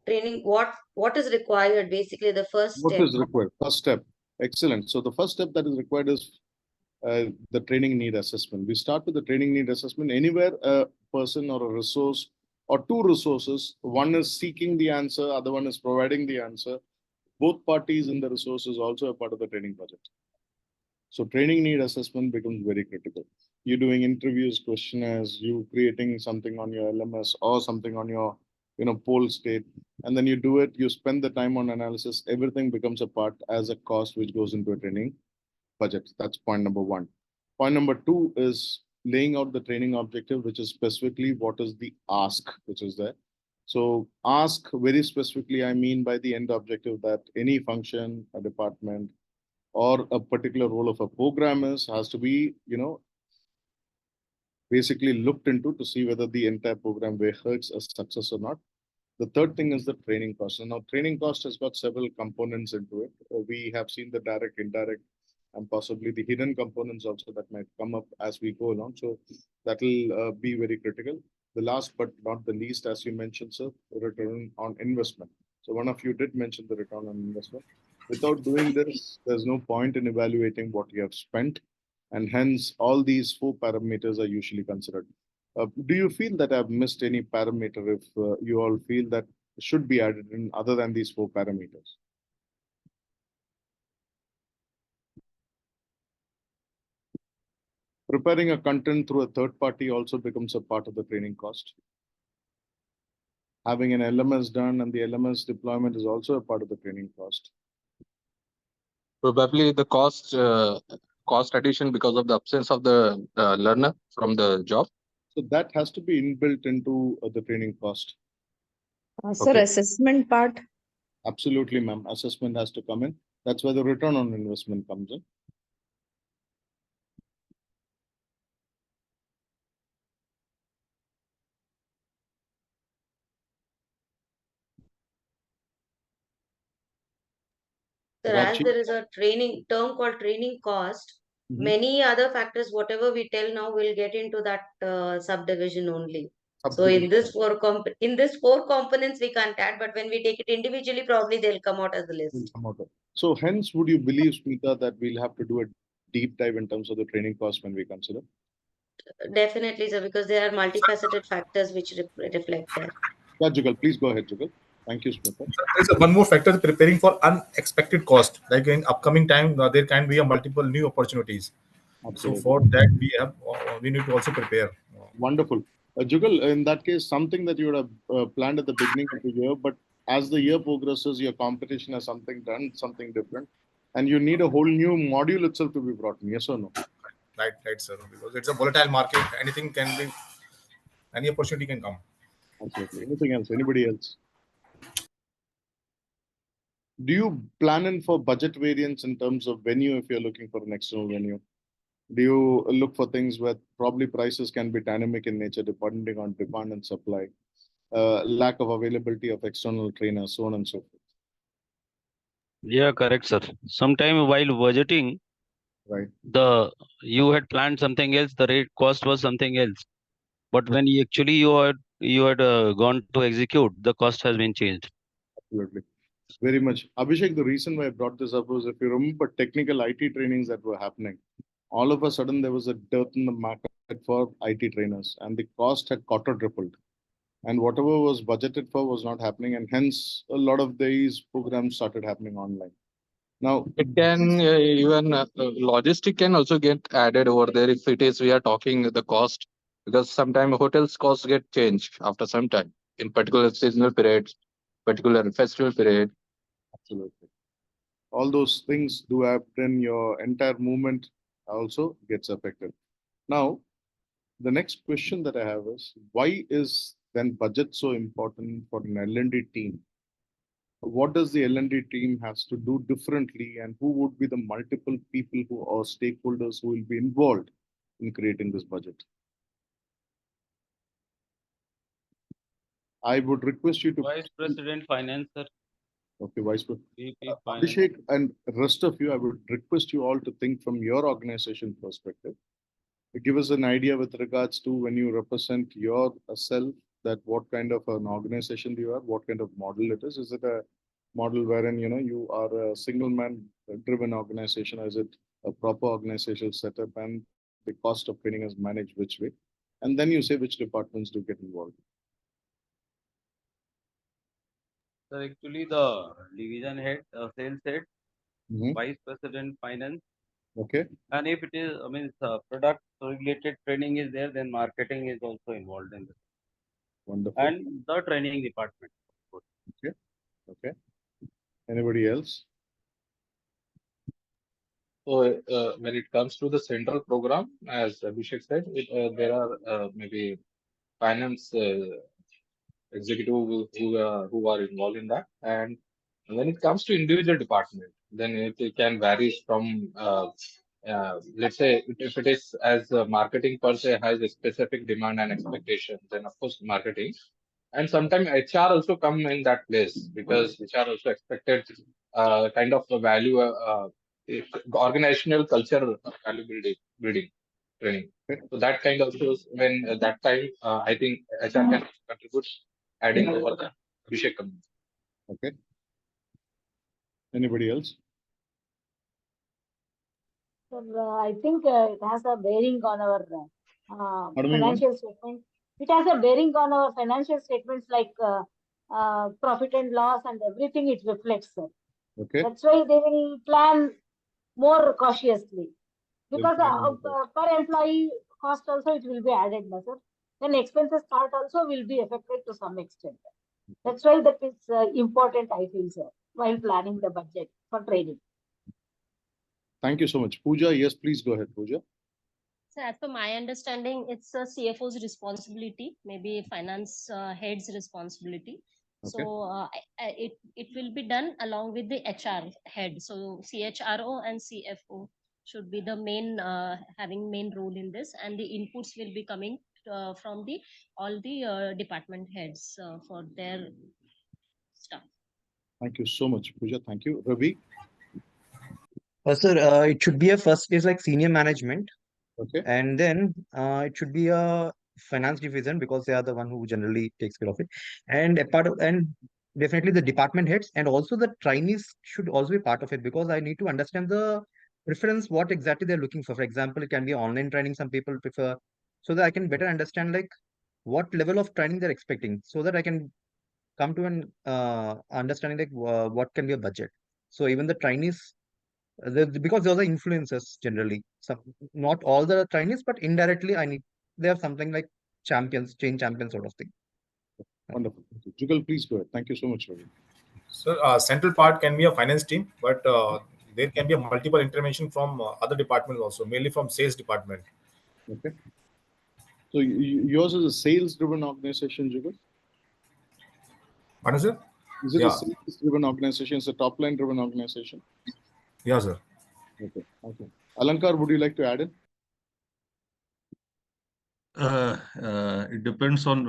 training? What is required? Basically, the first step. What is required? First step. Excellent. So the first step that is required is the training need assessment. We start with the training need assessment. Anywhere a person or a resource or 2 resources, one is seeking the answer, other one is providing the answer. Both parties in the resource is also a part of the training budget. So training need assessment becomes very critical. You doing interviews, questionnaires, you creating something on your LMS or something on your poll state, and then you do it, you spend the time on analysis, everything becomes a part as a cost which goes into a training budget. That's point number 1. Point number 2 is laying out the training objective, which is specifically what is the ask which is there. So ask very specifically, I mean by the end objective that any function, a department, or a particular role of a programmers has to be, basically looked into to see whether the entire program hurts a success or not. The third thing is the training cost. And now training cost has got several components into it. We have seen the direct, indirect, and possibly the hidden components also that might come up as we go along. So that will be very critical. The last but not the least, as you mentioned, sir, return on investment. So one of you did mention the return on investment. Without doing this, there's no point in evaluating what you have spent. And hence, all these 4 parameters are usually considered. Do you feel that I've missed any parameter if you all feel that should be added in other than these 4 parameters? Preparing a content through a third party also becomes a part of the training cost. Having an LMS done and the LMS deployment is also a part of the training cost. Probably the cost addition because of the absence of the learner from the job. So that has to be inbuilt into the training cost. Sir, Okay. assessment part. Absolutely, ma'am. Assessment has to come in. That's where the return on investment comes in. Sir, as there is a training term called training cost, many other factors, whatever we tell now, will get into that subdivision only. So in this 4 components we can't add, but when we take it individually, probably they'll come out as a list. So hence, would you believe, Smita, that we'll have to do a deep dive in terms of the training cost when we consider? Definitely, sir, because there are multifaceted factors which reflect there. Yeah, Jugal, please go ahead, Jugal. Thank you, Smita. There's one more factor preparing for unexpected cost. Like in upcoming time, there can be a multiple new opportunities. So Absolutely. for that, we need to also prepare. Wonderful. Jugal, in that case, something that you would have planned at the beginning of the year, but as the year progresses, your competition has something done, something different, and you need a whole new module itself to be brought in. Yes or no? Right, sir. Because it's a volatile market. Anything can be, any opportunity can come. Absolutely. Anything else? Anybody else? Do you plan in for budget variance in terms of venue if you're looking for an external venue? Do you look for things where probably prices can be dynamic in nature depending on demand and supply, lack of availability of external trainers, so on and so forth? Yeah, correct, sir. Sometime while budgeting, Right. You had planned something else, the rate cost was something else. But when you had gone to execute, the cost has been changed. Absolutely. Very much. Abhishek, the reason why I brought this up was if you remember technical IT trainings that were happening, all of a sudden there was a dearth in the market for IT trainers and the cost had quadrupled. And whatever was budgeted for was not happening. And hence, a lot of these programs started happening online. Now, It can even logistic can also get added over there if it is we are talking the cost, because sometimes hotels costs get changed after some time in particular seasonal periods, particular festival period. Absolutely. All those things do happen, your entire movement also gets affected. Now, the next question that I have is why is then budget so important for an L&D team? What does the L&D team has to do differently, and who would be the multiple people who or stakeholders who will be involved in creating this budget? I would request you to Vice President Finance, sir. Okay, Vice President. VP Finance. Abhishek and rest of you, I would request you all to think from your organization perspective. Give us an idea with regards to when you represent yourself, that what kind of an organization you are, what kind of model it is. Is it a model wherein you are a single man driven organization? Is it a proper organizational setup and the cost of training is managed which way? And then you say which departments do get involved. Sir, actually the division head, sales head, Mhm. Vice President Finance. Okay. And if it is, product related training is there, then marketing is also involved in this. Wonderful. And the training department. Okay. Okay. Anybody else? So when it comes to the central program, as Abhishek said, there are maybe finance executive who are involved in that. And when it comes to individual department, then it can vary from let's say if it is as marketing per se has a specific demand and expectation, then of course marketing. And sometimes HR also come in that place because HR also expected kind of a value organizational culture value building training. So that kind of shows when that time I think HR can contribute adding over the Abhishek comment. Okay. Anybody else? So, I think it has a bearing on our Pardon me, ma'am? financial statement. It has a bearing on our financial statements like profit and loss and everything it reflects, sir. Okay. That's why they will plan more cautiously. Because plan per employee cost also it will be added, no, sir. Then expenses part also will be affected to some extent. That's why that is important, I feel, sir, while planning the budget for training. Thank you so much. Pooja, yes, please go ahead, Pooja. So as per my understanding, it's a CFO's responsibility, maybe finance head's responsibility. Okay. So it will be done along with the HR head. So CHRO and CFO should be the main having main role in this, and the inputs will be coming from the all the department heads for their stuff. Thank you so much, Pooja. Thank you. Ravi. Sir, it should be a first is like senior management, Okay. and then it should be a finance division because they are the one who generally takes care of it, and a part of and definitely the department heads and also the trainees should also be part of it because I need to understand the preference what exactly they're looking for. For example, it can be online training some people prefer, so that I can better understand like what level of training they're expecting, so that I can come to an understanding like what can be a budget. So even the trainees, because those are influencers generally. Some, not all the trainees, but indirectly, they have something like champions, change champions sort of thing. Wonderful. Jugal, please go ahead. Thank you so much, Ravi. So central part can be a finance team, but there can be a multiple intervention from other departments also, mainly from sales department. Okay. So yours is a sales-driven organization, Jugal? Pardon, sir? Is it Yeah. a sales-driven organization? It's a top-line-driven organization? Yeah, sir. Okay. Okay. Alankar, would you like to add in? It depends on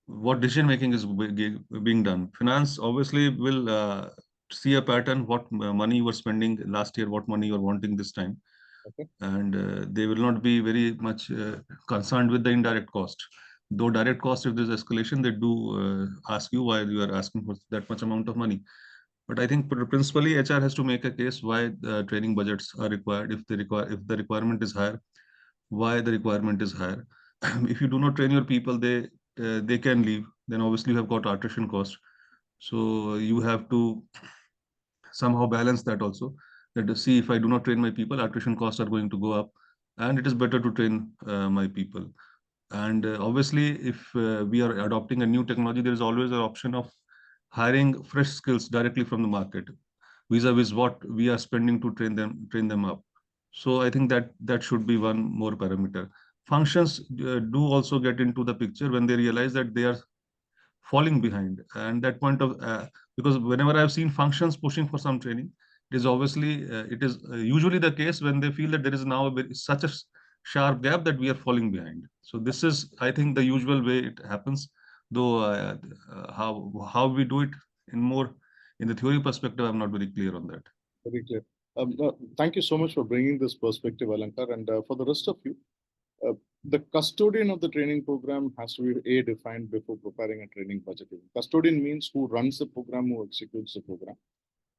what decision making is being done. Finance obviously will see a pattern, what money you were spending last year, what money you are wanting this time. Okay. And they will not be very much concerned with the indirect cost. Though direct cost, if there's escalation, they do ask you why you are asking for that much amount of money. But I think principally HR has to make a case why the training budgets are required. If the requirement is higher, why the requirement is higher. If you do not train your people, they can leave. Then obviously you have got attrition cost. So you have to somehow balance that also. That to see, if I do not train my people, attrition costs are going to go up, and it is better to train my people. And obviously, if we are adopting a new technology, there is always an option of hiring fresh skills directly from the market, vis-a-vis what we are spending to train them up. So I think that should be one more parameter. Functions do also get into the picture when they realize that they are falling behind, and that point of because whenever I've seen functions pushing for some training, it is usually the case when they feel that there is now such a sharp gap that we are falling behind. So this is, I think, the usual way it happens, though how we do it in the theory perspective, I'm not very clear on that. Very clear. Thank you so much for bringing this perspective, Alankar. And for the rest of you, the custodian of the training program has to be defined before preparing a training budget. Custodian means who runs the program, who executes the program.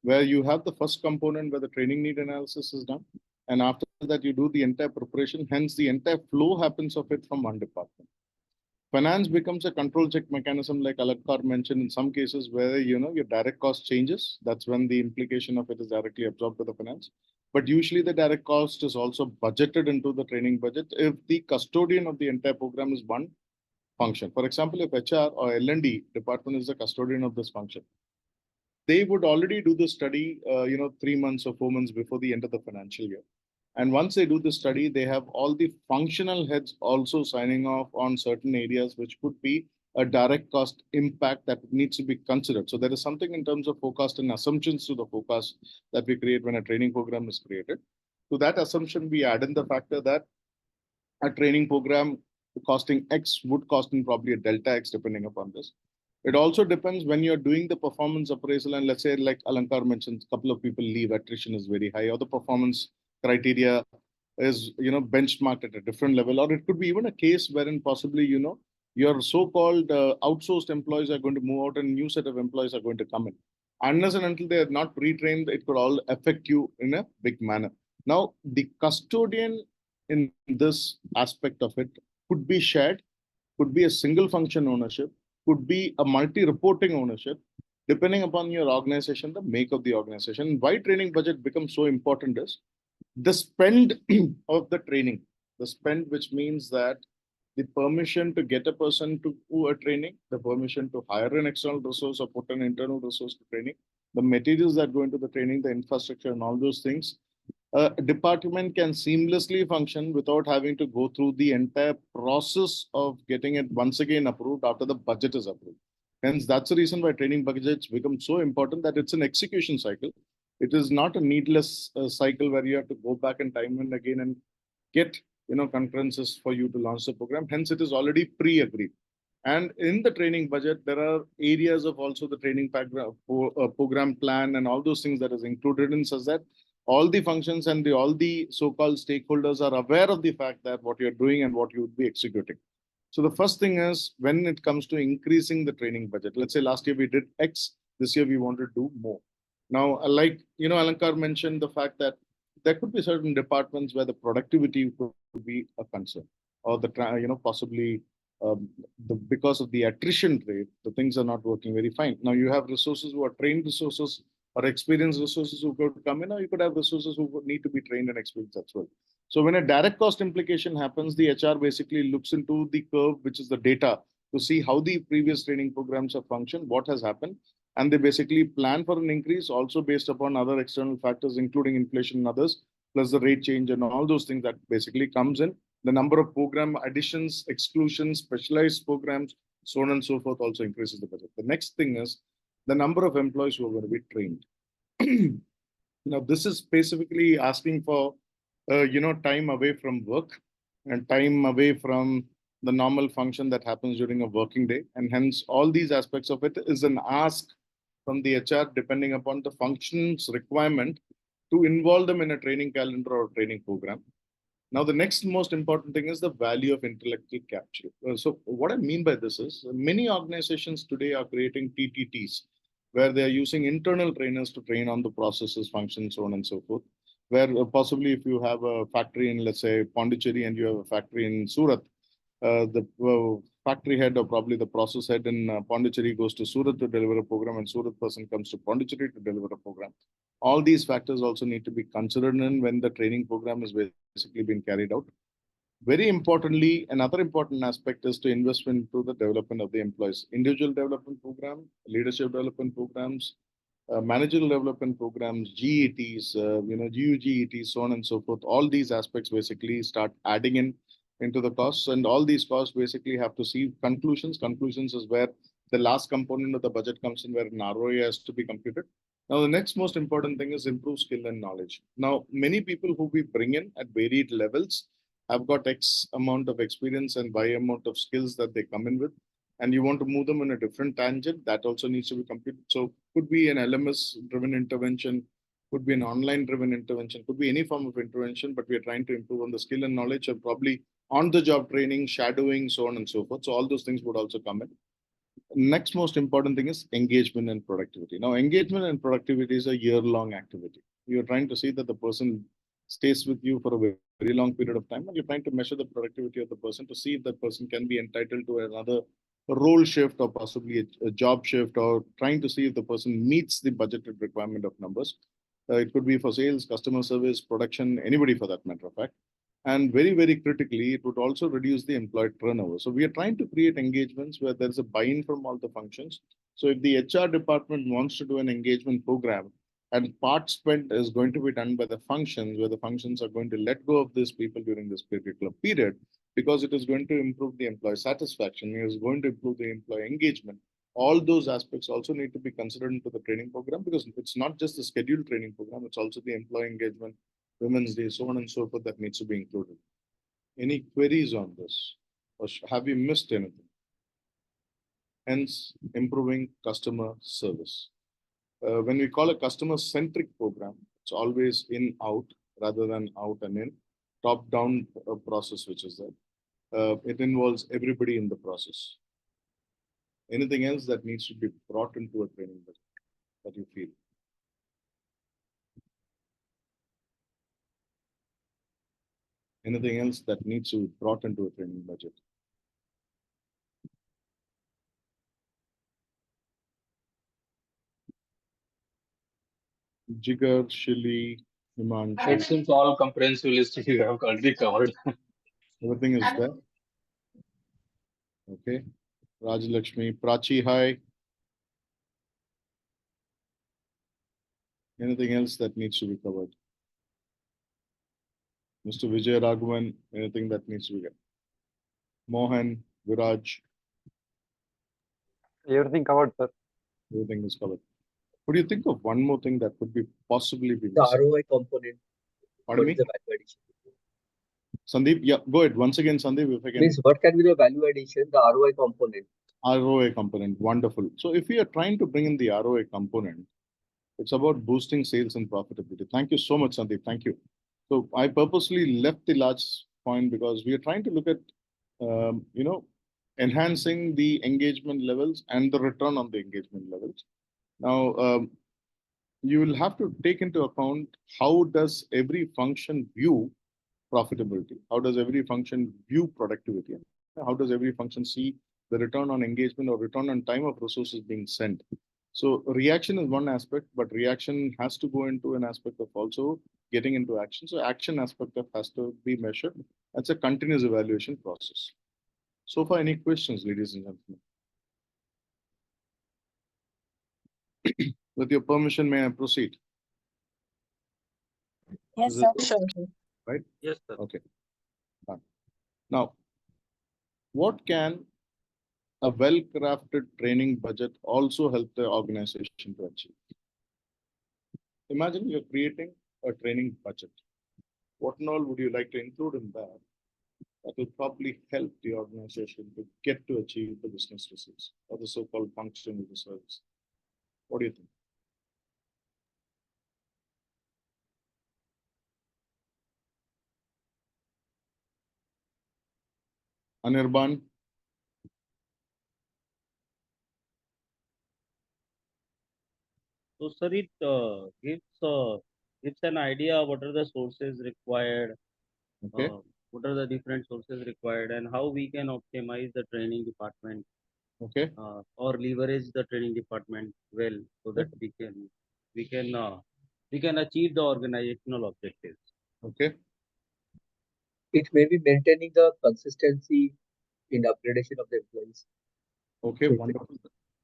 Where you have the first component where the training need analysis is done, and after that you do the entire preparation. Hence, the entire flow happens of it from one department. Finance becomes a control check mechanism, like Alankar mentioned, in some cases where your direct cost changes. That's when the implication of it is directly absorbed to the finance. But usually the direct cost is also budgeted into the training budget if the custodian of the entire program is one function. For example, if HR or L&D department is the custodian of this function, they would already do the study, 3 months or 4 months before the end of the financial year. And once they do the study, they have all the functional heads also signing off on certain areas, which could be a direct cost impact that needs to be considered. So there is something in terms of forecast and assumptions to the forecast that we create when a training program is created. To that assumption, we add in the factor that a training program costing X would cost in probably a delta X depending upon this. It also depends when you're doing the performance appraisal, and let's say, like Alankar mentioned, a couple of people leave, attrition is very high, or the performance criteria is benchmarked at a different level, or it could be even a case wherein possibly your so-called outsourced employees are going to move out and a new set of employees are going to come in. Unless and until they are not pre-trained, it could all affect you in a big manner. Now, the custodian in this aspect of it could be shared, could be a single function ownership, could be a multi-reporting ownership, depending upon your organization, the make of the organization. Why training budget becomes so important is the spend of the training. The spend, which means that the permission to get a person to do a training, the permission to hire an external resource or put an internal resource to training, the materials that go into the training, the infrastructure and all those things. A department can seamlessly function without having to go through the entire process of getting it once again approved after the budget is approved. Hence, that's the reason why training budgets become so important, that it's an execution cycle. It is not a needless cycle where you have to go back in time and again and get concurrences for you to launch the program. Hence, it is already pre-agreed. And in the training budget, there are areas of also the training program plan and all those things that is included in, such that all the functions and all the so-called stakeholders are aware of the fact that what you're doing and what you would be executing. So the first thing is, when it comes to increasing the training budget, let's say last year we did X, this year we want to do more. Now, like, Alankar mentioned the fact that there could be certain departments where the productivity could be a concern, or the, possibly because of the attrition rate, the things are not working very fine. Now you have resources who are trained resources or experienced resources who could come in, or you could have resources who would need to be trained and experienced as well. So when a direct cost implication happens, the HR basically looks into the curve, which is the data, to see how the previous training programs have functioned, what has happened, and they basically plan for an increase also based upon other external factors, including inflation and others, plus the rate change and all those things that basically comes in. The number of program additions, exclusions, specialized programs, so on and so forth also increases the budget. The next thing is the number of employees who are going to be trained. Now, this is specifically asking for, time away from work and time away from the normal function that happens during a working day. And hence, all these aspects of it is an ask from the HR, depending upon the functions requirement, to involve them in a training calendar or training program. Now, the next most important thing is the value of intellectual capture. So what I mean by this is many organizations today are creating TTTs, where they are using internal trainers to train on the processes, functions, so on and so forth. Where possibly if you have a factory in, let's say, Pondicherry, and you have a factory in Surat, the factory head or probably the process head in Pondicherry goes to Surat to deliver a program, and Surat person comes to Pondicherry to deliver a program. All these factors also need to be considered in when the training program is basically being carried out. Very importantly, another important aspect is to invest into the development of the employees. Individual development program, leadership development programs, managerial development programs, GETs, GUGETs, so on and so forth. All these aspects basically start adding into the costs, and all these costs basically have to see conclusions. Conclusions is where the last component of the budget comes in, where an ROI has to be computed. Now, the next most important thing is improve skill and knowledge. Now, many people who we bring in at varied levels have got X amount of experience and Y amount of skills that they come in with, and you want to move them in a different tangent, that also needs to be computed. So could be an LMS driven intervention, could be an online driven intervention, could be any form of intervention, but we are trying to improve on the skill and knowledge, and probably on the job training, shadowing, so on and so forth. So all those things would also come in. Next most important thing is engagement and productivity. Now, engagement and productivity is a year-long activity. You're trying to see that the person stays with you for a very long period of time, and you're trying to measure the productivity of the person to see if that person can be entitled to another role shift or possibly a job shift, or trying to see if the person meets the budgeted requirement of numbers. It could be for sales, customer service, production, anybody for that matter of fact. And very, very critically, it would also reduce the employee turnover. So we are trying to create engagements where there's a buy-in from all the functions. So if the HR department wants to do an engagement program, and part spent is going to be done by the functions, where the functions are going to let go of these people during this particular period, because it is going to improve the employee satisfaction, it is going to improve the employee engagement. All those aspects also need to be considered into the training program, because it's not just the scheduled training program, it's also the employee engagement, Women's Day, so on and so forth, that needs to be included. Any queries on this? Or have you missed anything? Hence, improving customer service. When we call a customer-centric program, it's always in-out rather than out and in. Top-down process, which is there. It involves everybody in the process. Anything else that needs to be brought into a training budget that you feel? Anything else that needs to be brought into a training budget? Jigar, Shili, Himanshu. It seems all comprehensive list you have already covered. Everything is there. Okay. Rajalakshmi, Prachi, hi. Anything else that needs to be covered? Mr. Vijay Raghavan, anything that needs to be covered? Mohan, Viraj. Everything covered, sir. Everything is covered. What do you think of one more thing that could be possibly be The missing? ROI component. Pardon What me? is the value addition? Sandeep, yeah, go ahead. Once again, Sandeep, if I can. Means what can be the value addition? The ROI component. ROA component, wonderful. So if we are trying to bring in the ROA component, it's about boosting sales and profitability. Thank you so much, Sandeep. Thank you. So I purposely left the large point because we are trying to look at, enhancing the engagement levels and the return on the engagement levels. Now, you will have to take into account how does every function view profitability? How does every function view productivity? How does every function see the return on engagement or return on time of resources being sent? So reaction is one aspect, but reaction has to go into an aspect of also getting into action. So action aspect of has to be measured. That's a continuous evaluation process. So far, any questions, ladies and gentlemen? With your permission, may I proceed? Yes, Is sir. it Sure. right? Yes, sir. Okay. Done. Now, what can a well-crafted training budget also help the organization to achieve? Imagine you're creating a training budget. What and all would you like to include in that? That will probably help the organization to get to achieve the business results or the so-called function of the service. What do you think? Anirban? So, sir, it gives an idea what are the sources required, Okay. what are the different sources required, and how we can optimize the training department, Okay. or leverage the training department well, so that we can achieve the organizational objectives. Okay. It may be maintaining the consistency in upgradation of the employees. Okay, So wonderful.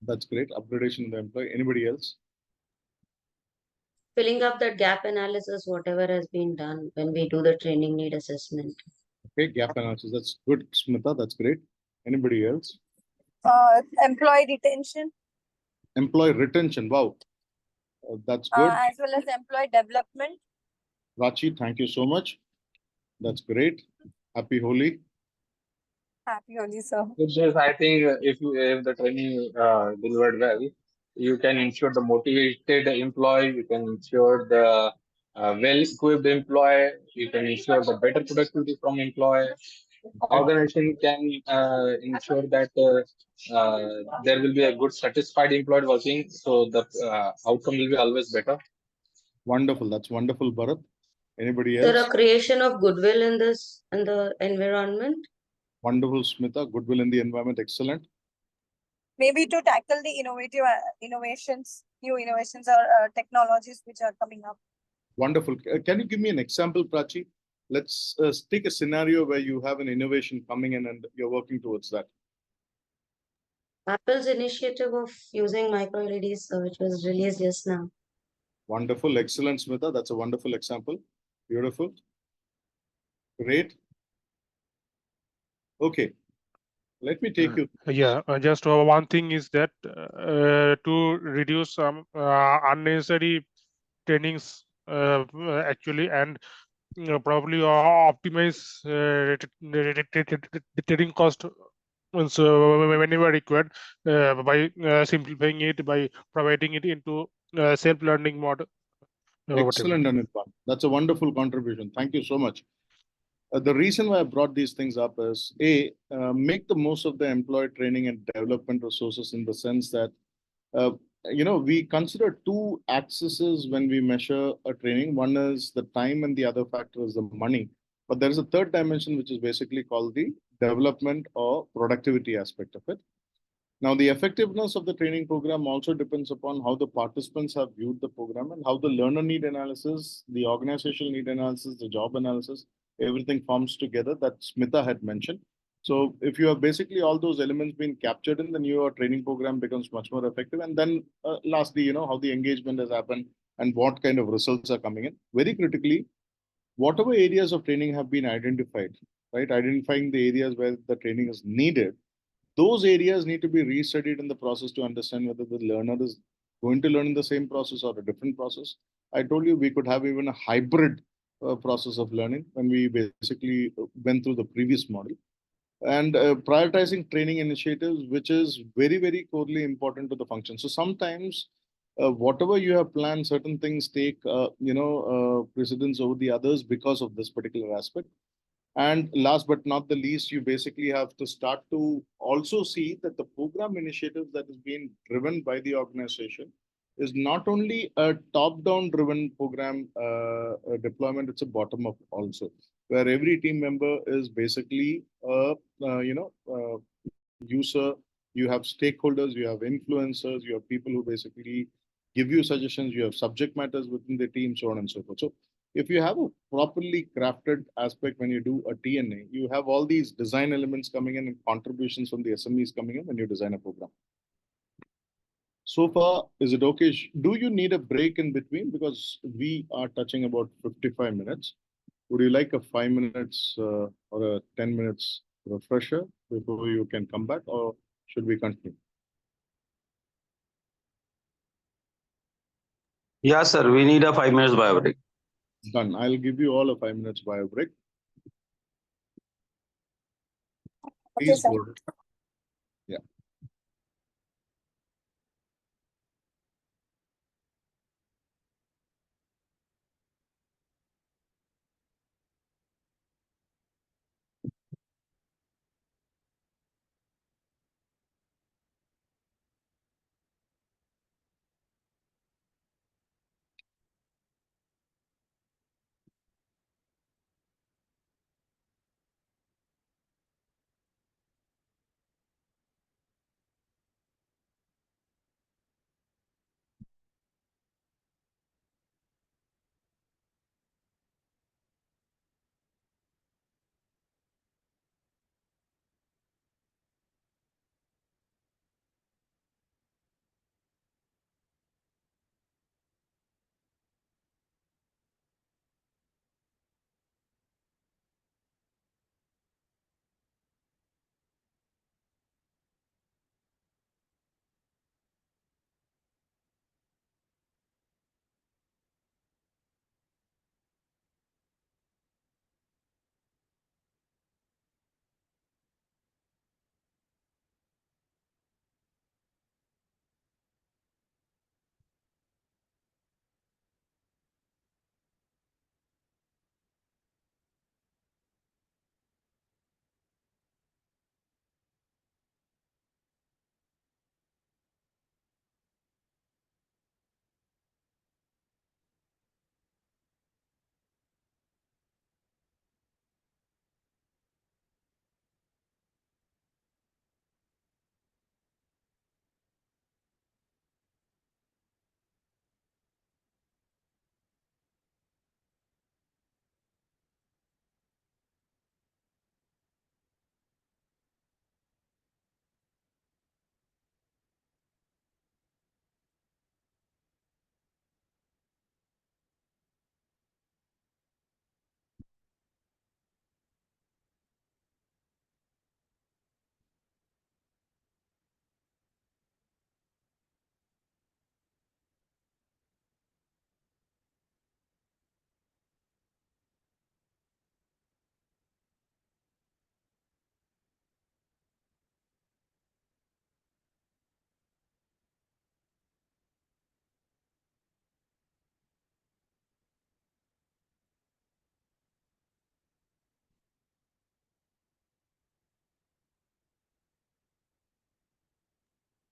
That's great. Upgradation of the employee. Anybody else? Filling up that gap analysis, whatever has been done when we do the training need assessment. Okay, gap analysis. That's good, Smita. That's great. Anybody else? Employee retention, Employee retention. Wow. That's good. as well as employee development. Rachi, thank you so much. That's great. Happy Holi. Happy Holi, sir. Yes, I think if the training delivered well, you can ensure the motivated employee, you can ensure the well-equipped employee, you can ensure the better productivity from employee. Organization can ensure that there will be a good satisfied employee working, so the outcome will be always better. Wonderful. That's wonderful, Bharat. Anybody There else? are creation of goodwill in the environment. Wonderful, Smita. Goodwill in the environment. Excellent. Maybe to tackle the innovations, new innovations or technologies which are coming up. Wonderful. Can you give me an example, Prachi? Let's take a scenario where you have an innovation coming in and you're working towards that. Apple's initiative of using micro LEDs, which was released just now. Wonderful. Excellent, Smita. That's a wonderful example. Beautiful. Great. Okay. Let me take you. Yeah, just one thing is that to reduce some unnecessary trainings actually, and probably optimize the training cost. So whenever required, by simplifying it, by providing it into self-learning mode. Excellent, Anirban. That's a wonderful contribution. Thank you so much. The reason why I brought these things up is make the most of the employee training and development resources in the sense that we consider two axes when we measure a training. One is the time, and the other factor is the money. But there is a third dimension which is basically called the development or productivity aspect of it. Now, the effectiveness of the training program also depends upon how the participants have viewed the program and how the learner need analysis, the organizational need analysis, the job analysis, everything forms together that Smita had mentioned. So if you have basically all those elements being captured in the new training program becomes much more effective. And then lastly, how the engagement has happened and what kind of results are coming in. Very critically, whatever areas of training have been identified, right? Identifying the areas where the training is needed, those areas need to be restudied in the process to understand whether the learner is going to learn in the same process or a different process. I told you we could have even a hybrid process of learning when we basically went through the previous model. And prioritizing training initiatives, which is very, very corely important to the function. So sometimes whatever you have planned, certain things take, precedence over the others because of this particular aspect. And last but not the least, you basically have to start to also see that the program initiatives that is being driven by the organization is not only a top-down driven program deployment, it's a bottom-up also, where every team member is basically a user. You have stakeholders, you have influencers, you have people who basically give you suggestions, you have subject matters within the team, so on and so forth. So if you have a properly crafted aspect when you do a TNA, you have all these design elements coming in and contributions from the SMEs coming in when you design a program. So far, is it okay? Do you need a break in between? Because we are touching about 55 minutes. Would you like a 5 minutes or a 10 minutes refresher before you can come back, or should we continue? Yeah, sir. We need a 5 minutes bio break. Done. I'll give you all a 5 minutes bio break. Please go ahead. Yeah.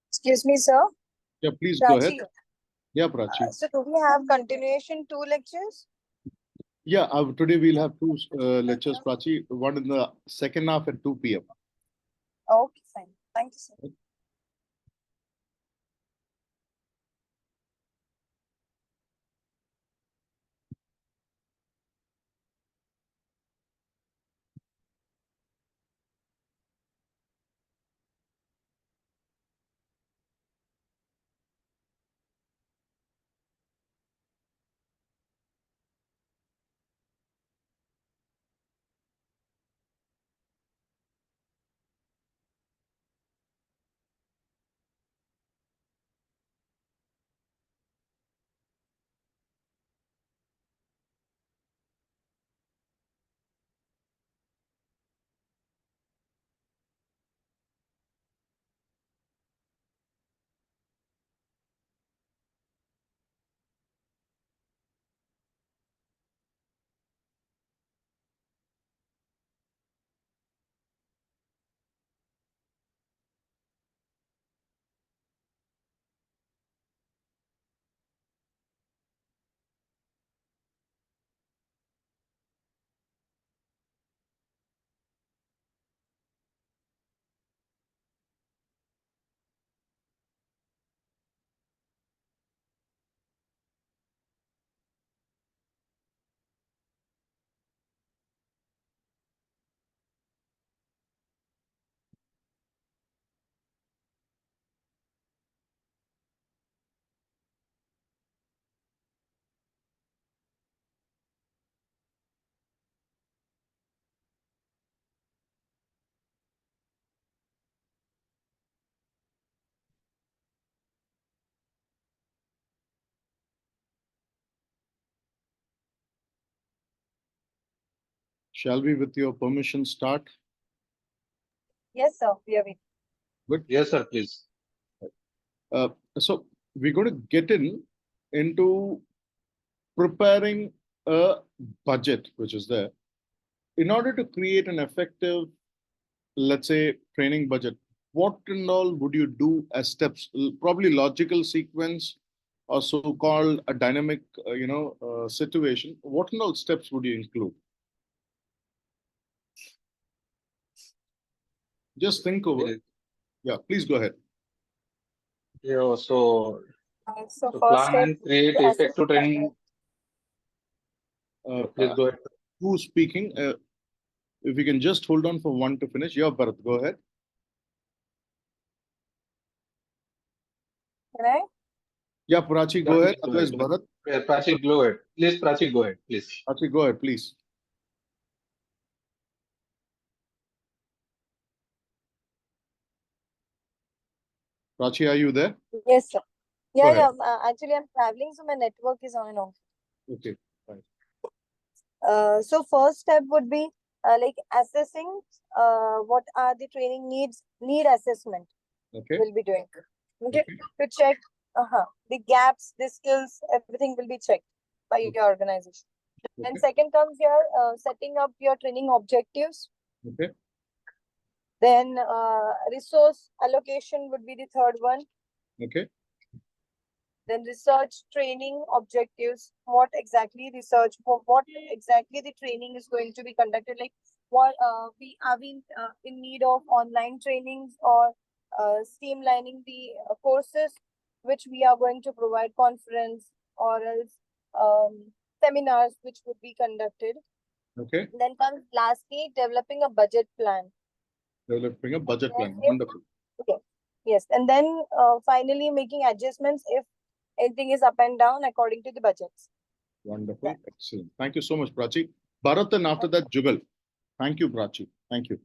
Excuse me, sir. Yeah, please go ahead. Prachi. Yeah, Prachi. So do we have continuation 2 lectures? Yeah, today we'll have two lectures, Prachi. One in the second half at 2 p.m. Okay, fine. Thank you, sir. Shall we, with your permission, start? Yes, sir. We are waiting. Good. Yes, sir, please. So we're going to get into preparing a budget, which is there. In order to create an effective, let's say, training budget, what and all would you do as steps? Probably logical sequence or so-called a dynamic, situation. What and all steps would you include? Just think over. Yeah, please go ahead. Yeah, so So So first plan step, and create the effective training. Please go ahead. Who's speaking? If you can just hold on for one to finish. Yeah, Bharat, go ahead. Can I? Yeah, Prachi, Yeah, go ahead. please go Otherwise, ahead. Bharat. Yeah, Prachi, go ahead. Please, Prachi, go ahead, please. Prachi, go ahead, please. Prachi, are you there? Yes, sir. Go Yeah, ahead. yeah. Actually, I'm traveling, so my network is on and off. Okay, fine. So first step would be like assessing what are the training need assessment. Okay. We'll be doing. Okay. To check the gaps, the skills, everything will be checked by your organization. Okay. And second comes your setting up your training objectives. Okay. Then resource allocation would be the third one. Okay. Then research training objectives. What exactly research? What exactly the training is going to be conducted? Like what we are we in need of online trainings or streamlining the courses which we are going to provide, conference or else seminars which would be conducted. Okay. Then comes lastly developing a budget plan. Developing a budget plan. If- Wonderful. Okay. Yes, and then finally making adjustments if anything is up and down according to the budgets. Wonderful. Excellent. Thank you so much, Prachi. Bharat, and after that, Jugal. Thank you, Prachi. Thank you.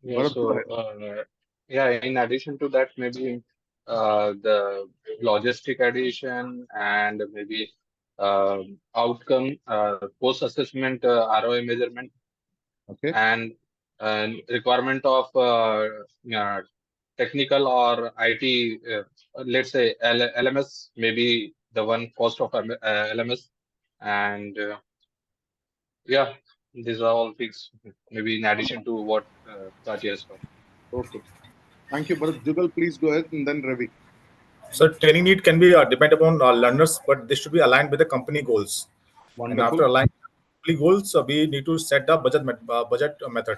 Yeah, Bharat, go so ahead. yeah, in addition to that, maybe the logistic addition and maybe outcome post-assessment ROI measurement Okay. and requirement of technical or IT, let's say LMS, maybe the one cost of LMS, and yeah, these are all things maybe in addition to what Prachi has talked. Okay. Thank you, Bharat. Jugal, please go ahead, and then Ravi. So training need can be depend upon learners, but this should be aligned with the company goals. And Wonderful. after aligning company goals, we need to set the budget method,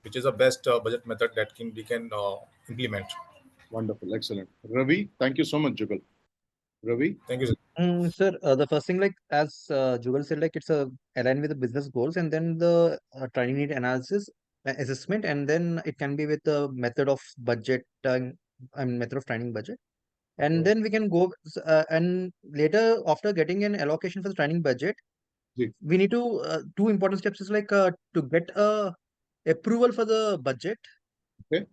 which is the best budget method that we can implement. Wonderful. Excellent. Ravi, thank you so much, Jugal. Ravi? Thank you, sir. Sir, the first thing, like as Jugal said, like it's aligned with the business goals, and then the training need analysis, assessment, and then it can be with the method of budget and method of training budget. And then we can go and later after getting an allocation for the training budget, we need to two important steps is like to get a approval for the budget. Okay.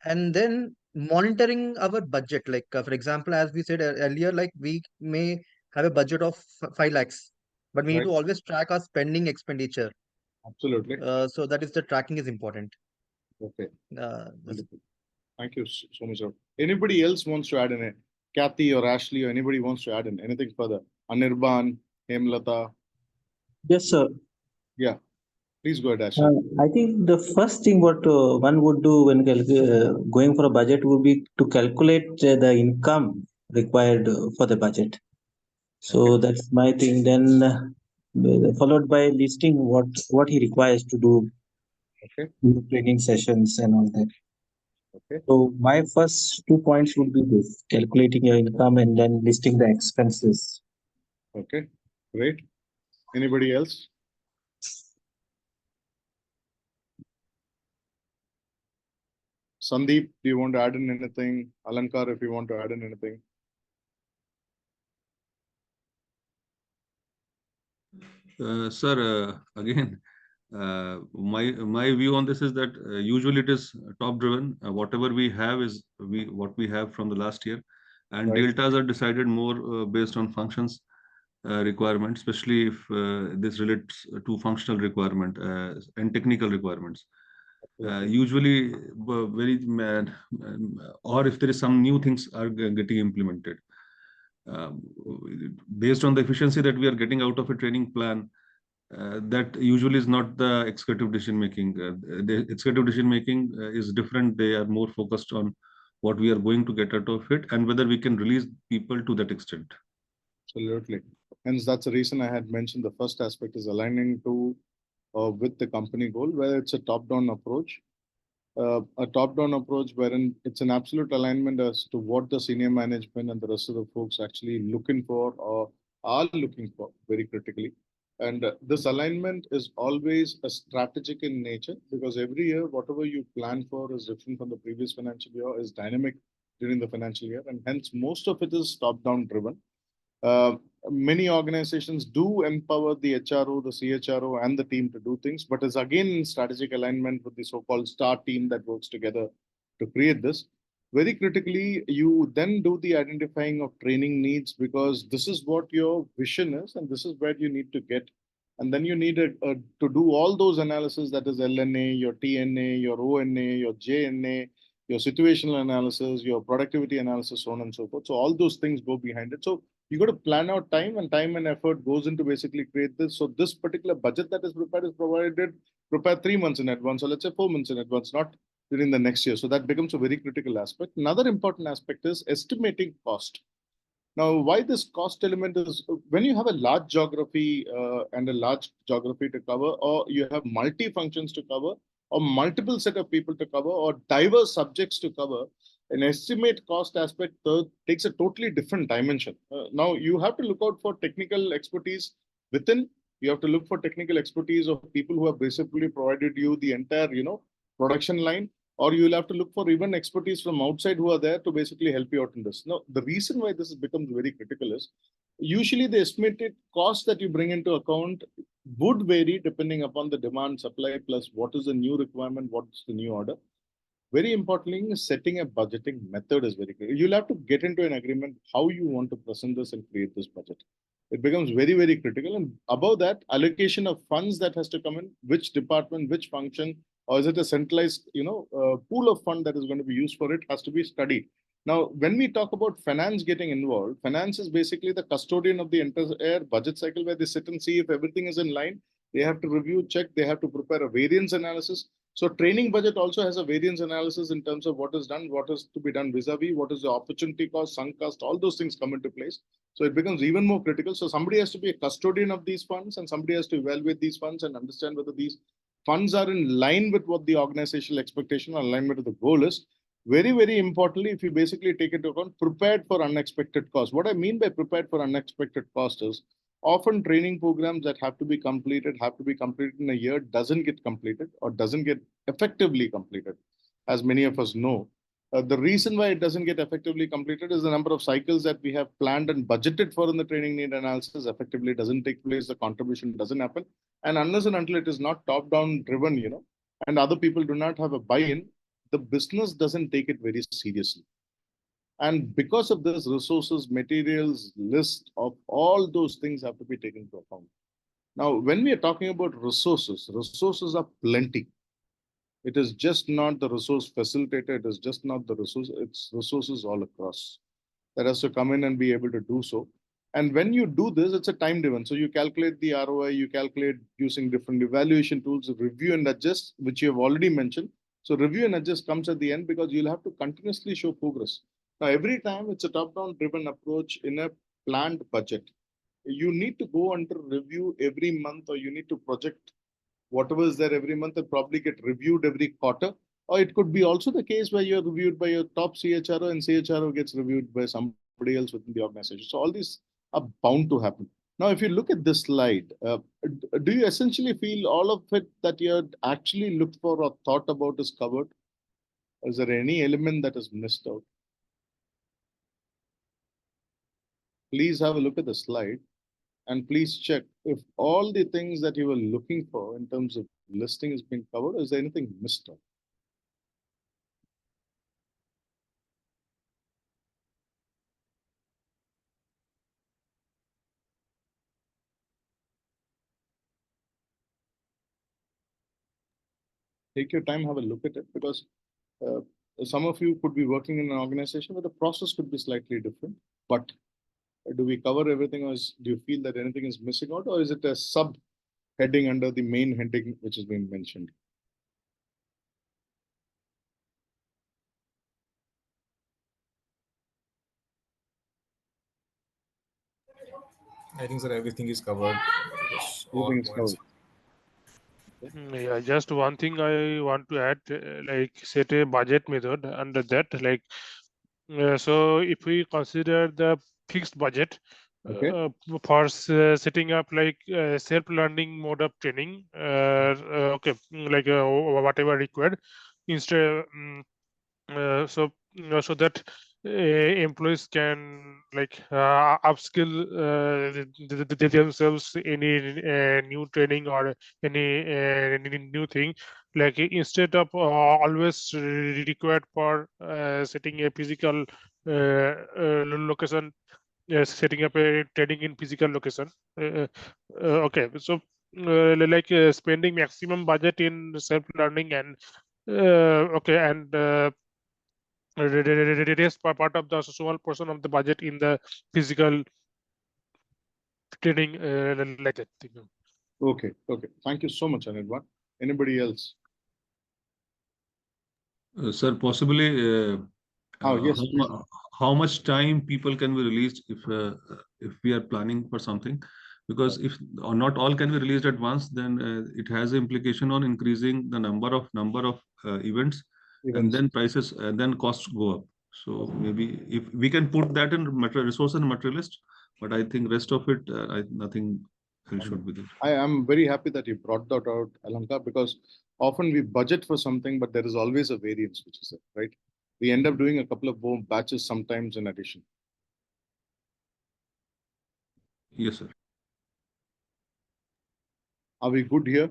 And then monitoring our budget, like for example, as we said earlier, like we may have a budget of 5 lakhs, but we need Right. to always track our spending expenditure. Absolutely. So that is the tracking is important. Okay. That's Wonderful. Thank you so much, sir. Anybody else wants to add in it? Kathy or Ashley or anybody wants to add in anything further? Anirban, Hemlata. Yes, sir. Yeah. Please go ahead, Ashley. I think the first thing what one would do when going for a budget would be to calculate the income required for the budget. So that's my thing. Then followed by listing what he requires to do Okay. in the training sessions and all that. Okay. So my first 2 points would be this: calculating your income and then listing the expenses. Okay. Great. Anybody else? Sandeep, do you want to add in anything? Alankar, if you want to add in anything. Sir, again, my view on this is that usually it is top driven. Whatever we have is what we have from the last year, and Right. deltas are decided more based on functions. requirement, especially if this relates to functional requirement and technical requirements. Usually, or if there is some new things are getting implemented. Um, Based on the efficiency that we are getting out of a training plan, that usually is not the executive decision making. The executive decision making is different. They are more focused on what we are going to get out of it and whether we can release people to that extent. Absolutely. Hence, that's the reason I had mentioned the first aspect is aligning to with the company goal, where it's a top-down approach. A top-down approach wherein it's an absolute alignment as to what the senior management and the rest of the folks actually looking for or are looking for very critically. And this alignment is always a strategic in nature because every year, whatever you plan for is different from the previous financial year, is dynamic during the financial year, and hence most of it is top-down driven. Uh, Many organizations do empower the HRO, the CHRO, and the team to do things, but it's again in strategic alignment with the so-called star team that works together to create this. Very critically, you then do the identifying of training needs because this is what your vision is, and this is where you need to get. And then you need to do all those analysis, that is LNA, your TNA, your ONA, your JNA, your situational analysis, your productivity analysis, so on and so forth. So all those things go behind it. So you got to plan out time, and time and effort goes into basically create this. So this particular budget that is prepared 3 months in advance, or let's say 4 months in advance, not during the next year. So that becomes a very critical aspect. Another important aspect is estimating cost. Now, why this cost element is when you have a large geography and a large geography to cover, or you have multi-functions to cover, or multiple set of people to cover, or diverse subjects to cover, an estimate cost aspect takes a totally different dimension. Now, you have to look out for technical expertise within. You have to look for technical expertise of people who have basically provided you the entire, production line, or you'll have to look for even expertise from outside who are there to basically help you out in this. Now, the reason why this becomes very critical is usually the estimated cost that you bring into account would vary depending upon the demand, supply, plus what is the new requirement, what's the new order. Very importantly, setting a budgeting method is very clear. You'll have to get into an agreement how you want to present this and create this budget. It becomes very, very critical. And above that, allocation of funds that has to come in, which department, which function, or is it a centralized, pool of fund that is going to be used for it, has to be studied. Now, when we talk about finance getting involved, finance is basically the custodian of the entire budget cycle where they sit and see if everything is in line. They have to review, check, they have to prepare a variance analysis. So training budget also has a variance analysis in terms of what is done, what is to be done vis-a-vis, what is the opportunity cost, sunk cost, all those things come into place. So it becomes even more critical. So somebody has to be a custodian of these funds, and somebody has to evaluate these funds and understand whether these funds are in line with what the organizational expectation or alignment with the goal is. Very, very importantly, if you basically take into account prepared for unexpected costs. What I mean by prepared for unexpected cost is often training programs that have to be completed in a year doesn't get completed or doesn't get effectively completed, as many of us know. The reason why it doesn't get effectively completed is the number of cycles that we have planned and budgeted for in the training need analysis effectively doesn't take place, the contribution doesn't happen. And unless and until it is not top-down driven, and other people do not have a buy-in, the business doesn't take it very seriously. And because of this, resources, materials, list of all those things have to be taken into account. Now, when we are talking about resources are plenty. It is just not the resource facilitator. It is just not the resource. It's resources all across that has to come in and be able to do so. And when you do this, it's a time driven. So you calculate the ROI, you calculate using different evaluation tools, review and adjust, which you have already mentioned. So review and adjust comes at the end because you'll have to continuously show progress. Now, every time it's a top-down driven approach in a planned budget. You need to go under review every month, or you need to project whatever is there every month and probably get reviewed every quarter. Or it could be also the case where you're reviewed by your top CHRO and CHRO gets reviewed by somebody else within the organization. So all these are bound to happen. Now, if you look at this slide, do you essentially feel all of it that you had actually looked for or thought about is covered? Is there any element that is missed out? Please have a look at the slide and please check if all the things that you were looking for in terms of listing is being covered. Is there anything missed out? Take your time, have a look at it, because some of you could be working in an organization where the process could be slightly different. But do we cover everything, or do you feel that anything is missing out, or is it a sub heading under the main heading which has been mentioned? I think that everything is covered. All Everything is points. covered. Yeah, just one thing I want to add, like set a budget method under that. Like, so if we consider the fixed budget Okay. for setting up like self-learning mode of training, okay, like whatever required, instead, so that employees can like upskill themselves any new training or any new thing, like instead of always required for setting a physical location, setting up a training in physical location. Okay, so like spending maximum budget in self learning and okay, and rest part of the small portion of the budget in the physical training, like that thing. Okay. Okay. Thank you so much, Anirban. Anybody else? Sir, possibly, Yes, how, please. how much time people can be released if we are planning for something? Because if or not all can be released at once, then it has implication on increasing the number of events, and then prices and then costs go up. So maybe if we can put that in resource and materialist, but I think rest of it, nothing else should be there. I am very happy that you brought that out, Alanka, because often we budget for something, but there is always a variance, which is it, right? We end up doing a couple of more batches sometimes in addition. Yes, sir. Are we good here?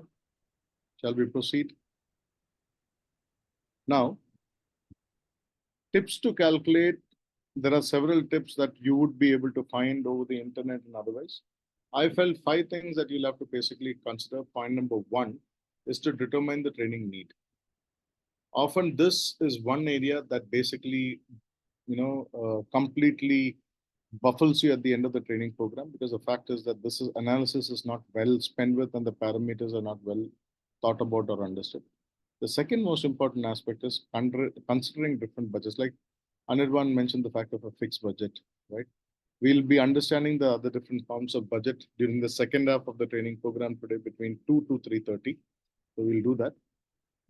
Shall we proceed? Now, tips to calculate. There are several tips that you would be able to find over the internet and otherwise. I felt 5 things that you'll have to basically consider. Point number 1 is to determine the training need. Often this is one area that basically, completely buffles you at the end of the training program, because the fact is that this is analysis is not well spent with and the parameters are not well thought about or understood. The second most important aspect is considering different budgets. Like Anirban mentioned the fact of a fixed budget, right? We'll be understanding the other different forms of budget during the second half of the training program today between 2 to 3:30. So we'll do that.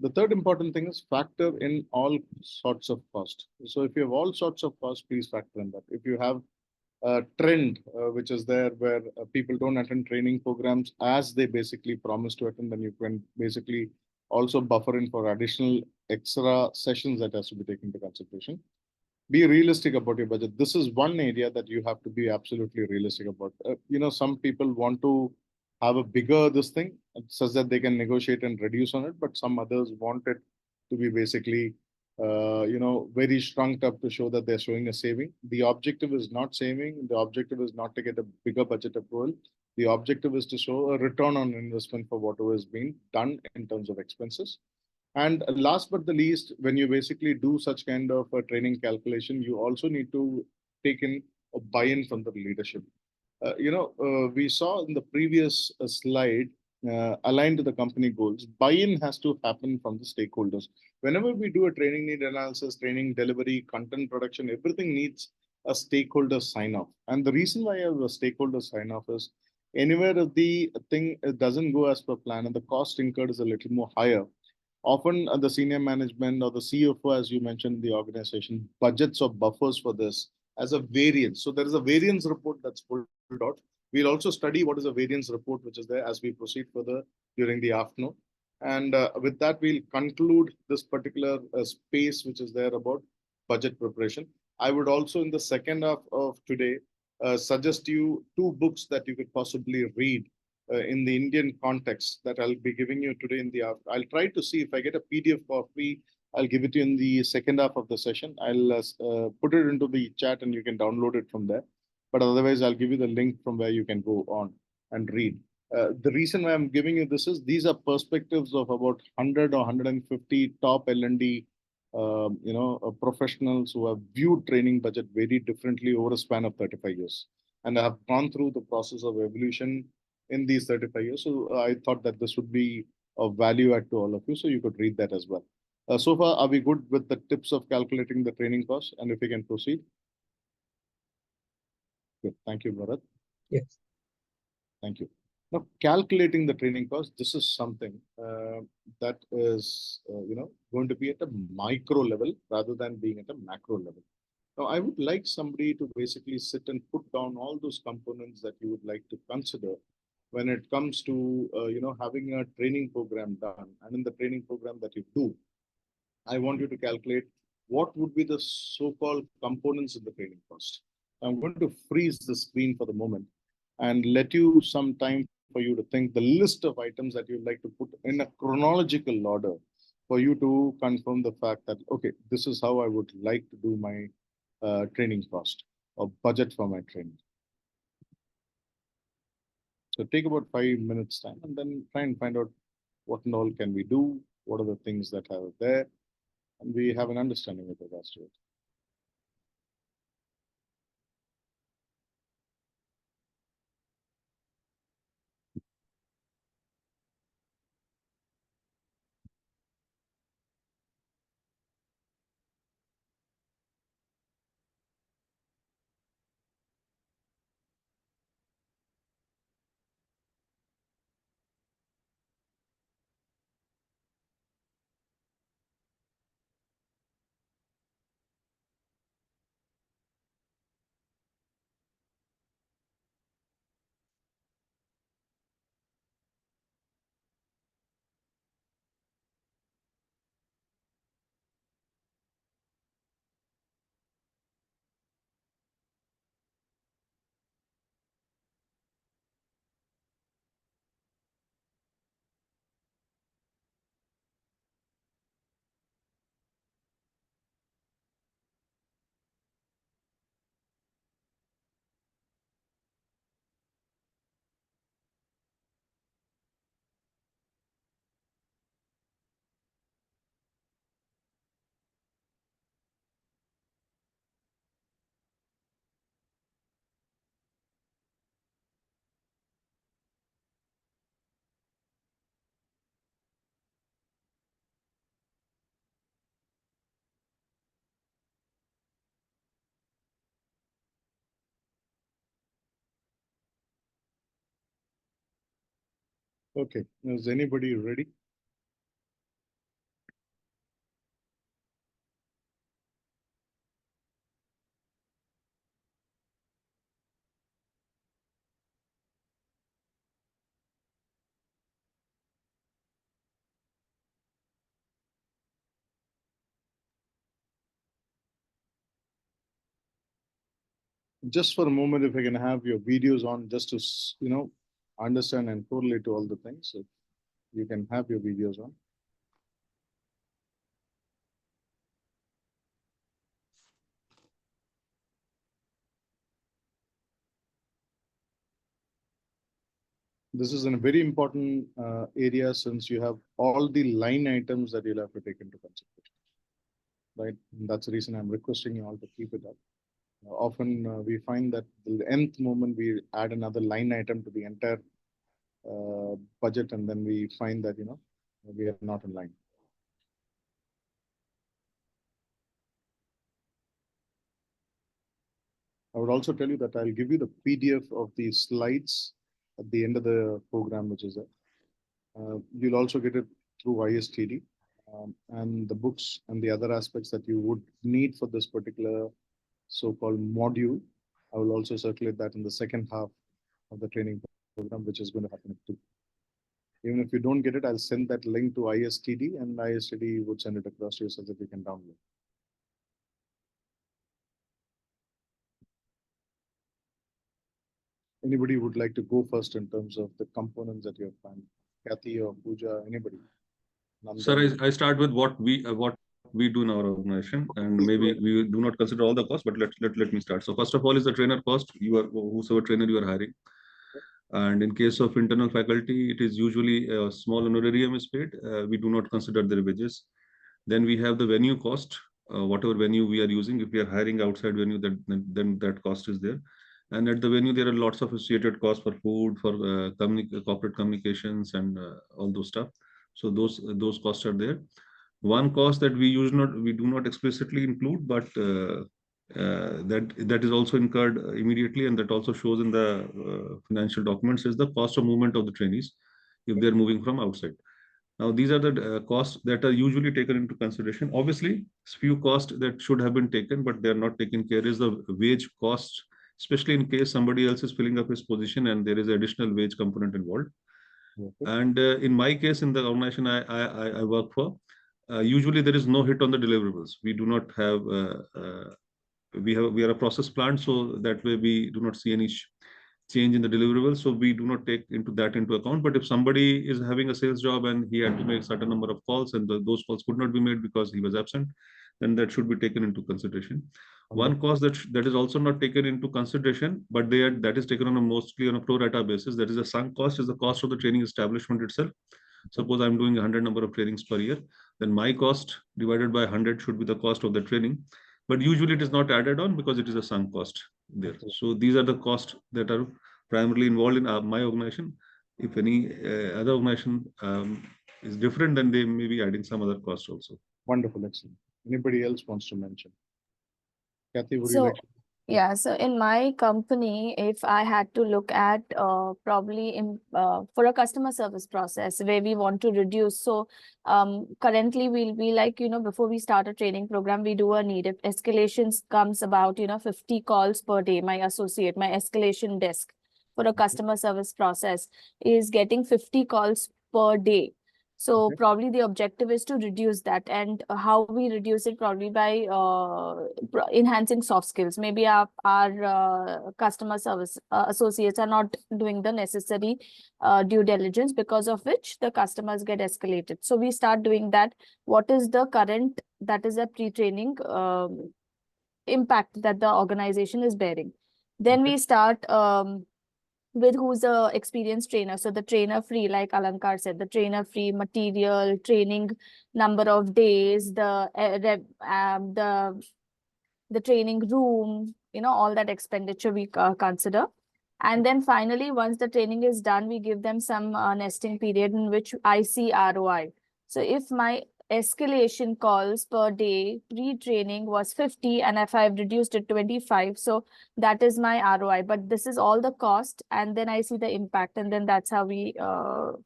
The third important thing is factor in all sorts of cost. So if you have all sorts of costs, please factor in that. If you have a trend which is there where people don't attend training programs as they basically promise to attend, then you can basically also buffer in for additional extra sessions that has to be taken into consideration. Be realistic about your budget. This is one area that you have to be absolutely realistic about. Some people want to have a bigger this thing such that they can negotiate and reduce on it, but some others want it to be basically very shrunk up to show that they're showing a saving. The objective is not saving. The objective is not to get a bigger budget approval. The objective is to show a return on investment for whatever is being done in terms of expenses. And last but the least, when you basically do such kind of a training calculation, you also need to take in a buy-in from the leadership. We saw in the previous slide, aligned to the company goals, buy-in has to happen from the stakeholders. Whenever we do a training need analysis, training delivery, content production, everything needs a stakeholder sign-off. And the reason why I have a stakeholder sign-off is anywhere if the thing doesn't go as per plan and the cost incurred is a little more higher, often the senior management or the CFO, as you mentioned in the organization, budgets or buffers for this as a variance. So there is a variance report that's pulled out. We'll also study what is a variance report which is there as we proceed further during the afternoon. And with that, we'll conclude this particular space which is there about budget preparation. I would also, in the second half of today, suggest you 2 books that you could possibly read in the Indian context that I'll be giving you today in the after. I'll try to see if I get a PDF copy. I'll give it to you in the second half of the session. I'll put it into the chat and you can download it from there. But otherwise, I'll give you the link from where you can go on and read. The reason why I'm giving you this is these are perspectives of about 100 or 150 top L&D professionals who have viewed training budget very differently over a span of 35 years and have gone through the process of evolution in these 35 years. So I thought that this would be of value add to all of you, so you could read that as well. So far, are we good with the tips of calculating the training cost? And if we can proceed. Good. Thank you, Bharat. Yes. Thank you. Now, calculating the training cost, this is something that is, going to be at a micro level rather than being at a macro level. Now, I would like somebody to basically sit and put down all those components that you would like to consider when it comes to, having a training program done. And in the training program that you do, I want you to calculate what would be the so-called components of the training cost. I'm going to freeze the screen for the moment and let you some time for you to think the list of items that you'd like to put in a chronological order for you to confirm the fact that, okay, this is how I would like to do my training cost or budget for my training. So take about 5 minutes time and then try and find out what and all can we do, what are the things that are there, and we have an understanding with regards to it. Okay, is anybody ready? Just for a moment, if I can have your videos on, just to understand and correlate to all the things, so you can have your videos on. This is a very important area, since you have all the line items that you'll have to take into consideration, right? And that's the reason I'm requesting you all to keep it up. Often we find that the nth moment we add another line item to the entire budget, and then we find that we are not in line. I would also tell you that I'll give you the PDF of the slides at the end of the program, which is there. You'll also get it through ISTD, and the books and the other aspects that you would need for this particular so-called module. I will also circulate that in the second half of the training program, which is going to happen too. Even if you don't get it, I'll send that link to ISTD, and ISTD would send it across to you so that you can download. Anybody would like to go first in terms of the components that you have planned? Kathy or Pooja, anybody? Sir, I start with what we do in our organization, and maybe we do not consider all the costs, but let me start. So first of all is the trainer cost. Whosoever trainer you are hiring. And in case of internal faculty, it is usually a small honorarium is paid. We do not consider their wages. Then we have the venue cost, whatever venue we are using. If we are hiring outside venue, then that cost is there. And at the venue, there are lots of associated costs for food, for corporate communications, and all those stuff. So those costs are there. One cost that we do not explicitly include, but that is also incurred immediately, and that also shows in the financial documents, is the cost of movement of the trainees if they are moving from outside. Now, these are the costs that are usually taken into consideration. Obviously, few costs that should have been taken, but they are not taken care is the wage cost, especially in case somebody else is filling up his position and there is additional wage component involved. And in my case, in the organization I work for, usually there is no hit on the deliverables. We do not have we are a process plant, so that way we do not see any change in the deliverables, so we do not take into account. But if somebody is having a sales job and he had to make certain number of calls, and those calls could not be made because he was absent, then that should be taken into consideration. One cost that is also not taken into consideration, but that is taken on mostly on a pro rata basis. That is a sunk cost, is the cost of the training establishment itself. Suppose I'm doing 100 number of trainings per year, then my cost divided by 100 should be the cost of the training. But usually it is not added on because it is a sunk cost there. So these are the costs that are primarily involved in my organization. If any other organization is different, then they may be adding some other costs also. Wonderful, excellent. Anybody else wants to mention? Kathy, would you So, like to? yeah, so in my company, if I had to look at probably for a customer service process where we want to reduce. So currently we'll be like, before we start a training program, we do a need. If escalations comes about, 50 calls per day, my escalation desk for a customer service process is getting 50 calls per day. So probably the objective is to reduce that, and how we reduce it probably by enhancing soft skills. Maybe our customer service associates are not doing the necessary due diligence, because of which the customers get escalated. So we start doing that. What is the current, that is a pre-training impact that the organization is bearing. Then we start with who's a experienced trainer. So the trainer free, like Alankar said, the trainer free material, training number of days, the training room, all that expenditure we consider. And then finally, once the training is done, we give them some nesting period in which I see ROI. So if my escalation calls per day pre-training was 50, and if I've reduced it 25, so that is my ROI. But this is all the cost, and then I see the impact, and then that's how we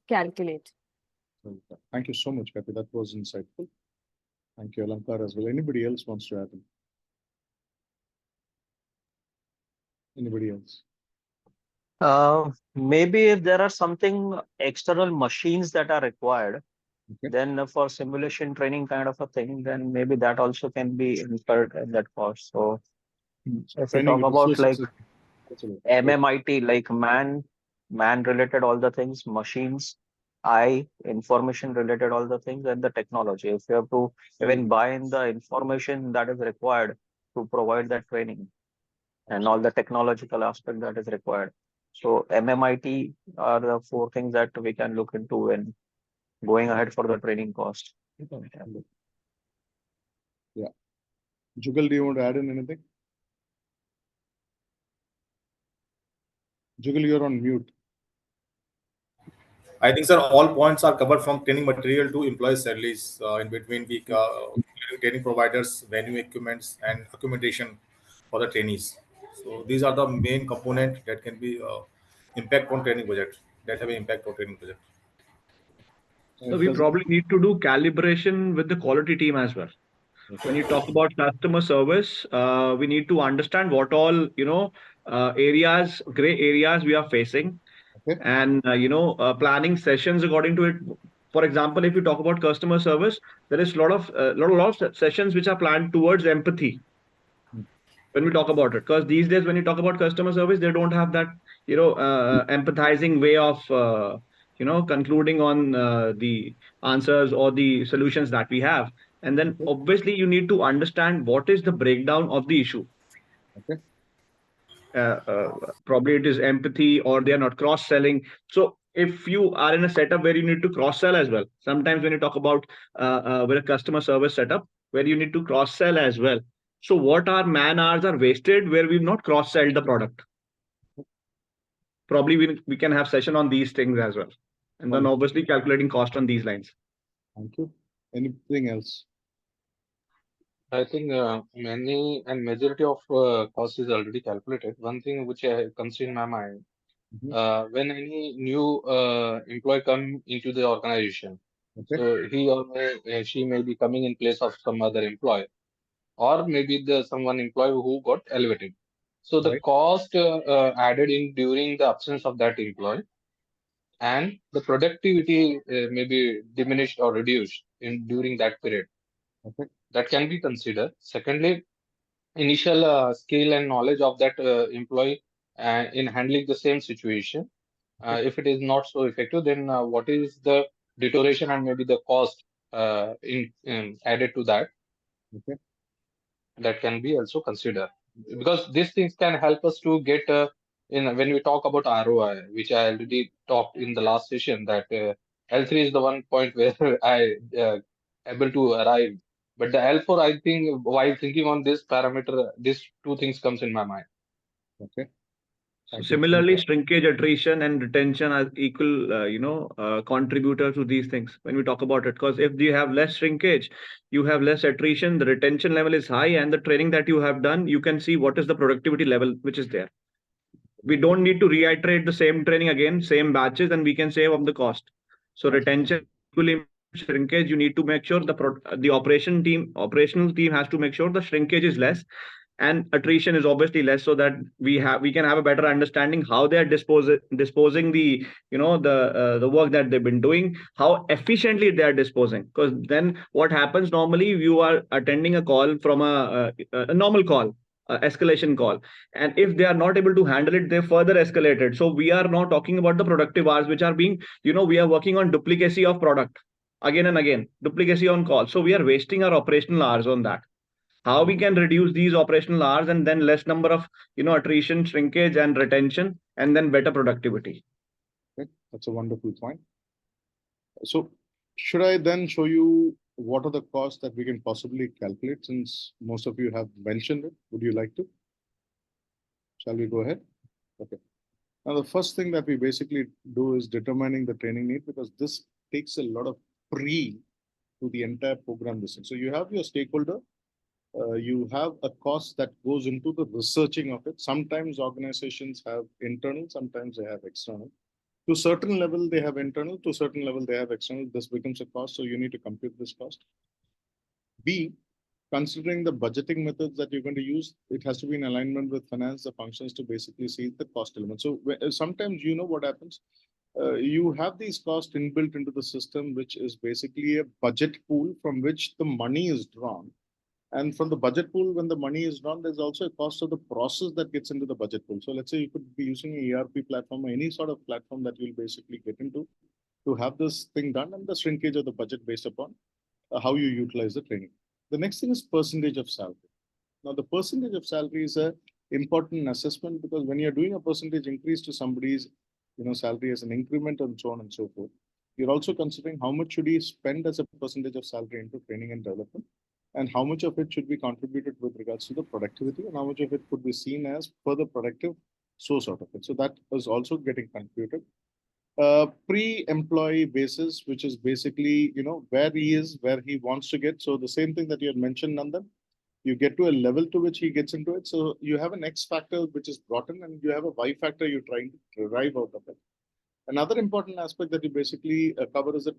calculate. Thank you so much, Kathy. That was insightful. Thank you, Alankar, as well. Anybody else wants to add in? Anybody else? Maybe if there are something external machines that are required, then for simulation training kind of a thing, then maybe that also can be incurred in that cost. So if we talk about like MMIT, like man related all the things, machines, information related all the things, and the technology. If you have to even buy in the information that is required to provide that training, and all the technological aspect that is required. So MMIT are the 4 things that we can look into when going ahead for the training cost. Yeah. Jugal, do you want to add in anything? Jugal, you're on mute. I think, sir, all points are covered from training material to employee salaries. In between, we training providers, venue equipments, and accommodation for the trainees. So these are the main component that can be impact on training budget. That have an impact on training budget. So we probably need to do calibration with the quality team as well. When you talk about customer service, we need to understand what all areas, gray areas we are facing, and planning sessions according to it. For example, if you talk about customer service, there is a lot of sessions which are planned towards empathy. When we talk about it, because these days when you talk about customer service, they don't have that empathizing way of concluding on the answers or the solutions that we have. And then obviously you need to understand what is the breakdown of the issue. probably it is empathy, or they are not cross selling. So if you are in a setup where you need to cross sell as well, sometimes when you talk about with a customer service setup where you need to cross sell as well, so what our man hours are wasted where we've not cross sell the product. Probably we can have session on these things as well, and then obviously calculating cost on these lines. Thank you. Anything else? I think many and majority of cost is already calculated. One thing which comes in my mind, when any new employee come into the organization, so he or she may be coming in place of some other employee, or maybe the someone employee who got elevated. So the cost added in during the absence of that employee, and the productivity may be diminished or reduced in during that period. That can be considered. Secondly, initial skill and knowledge of that employee in handling the same situation. If it is not so effective, then what is the deterioration and maybe the cost in added to that? That can be also considered, because these things can help us to get in when we talk about ROI, which I already talked in the last session, that L3 is the one point where I able to arrive. But the L4, I think, while thinking on this parameter, these two things comes in my mind. Okay. So similarly, shrinkage, attrition, and retention are equal, contributor to these things when we talk about it. Because if you have less shrinkage, you have less attrition, the retention level is high, and the training that you have done, you can see what is the productivity level which is there. We don't need to reiterate the same training again, same batches, and we can save on the cost. So retention, equally shrinkage, you need to make sure the operational team has to make sure the shrinkage is less, and attrition is obviously less, so that we can have a better understanding how they are disposing the the work that they've been doing, how efficiently they are disposing. Because then what happens, normally you are attending a call from a normal call, escalation call, and if they are not able to handle it, they further escalated. So we are now talking about the productive hours which are being, we are working on duplicacy of product again and again, duplicacy on call, so we are wasting our operational hours on that. How we can reduce these operational hours, and then less number of attrition, shrinkage, and retention, and then better productivity. Okay. That's a wonderful point. So should I then show you what are the costs that we can possibly calculate, since most of you have mentioned it? Would you like to? Shall we go ahead? Okay. Now, the first thing that we basically do is determining the training need, because this takes a lot of pre to the entire program listing. So you have your stakeholder, you have a cost that goes into the researching of it. Sometimes organizations have internal, sometimes they have external. To a certain level, they have internal, to a certain level, they have external. This becomes a cost, so you need to compute this cost. B, considering the budgeting methods that you're going to use, it has to be in alignment with finance, the functions, to basically see the cost element. So sometimes what happens, you have these costs inbuilt into the system, which is basically a budget pool from which the money is drawn. And from the budget pool, when the money is drawn, there's also a cost of the process that gets into the budget pool. So let's say you could be using an ERP platform or any sort of platform that you'll basically get into to have this thing done, and the shrinkage of the budget based upon how you utilize the training. The next thing is percentage of salary. Now, the percentage of salary is a important assessment, because when you're doing a percentage increase to somebody's salary as an increment and so on and so forth, you're also considering how much should he spend as a percentage of salary into training and development, and how much of it should be contributed with regards to the productivity, and how much of it could be seen as further productive source out of it. So that is also getting computed. Pre-employee basis, which is basically, where he is, where he wants to get. So the same thing that you had mentioned, Nandan, you get to a level to which he gets into it. So you have an X factor which is brought in, and you have a Y factor you're trying to derive out of it. Another important aspect that you basically cover is the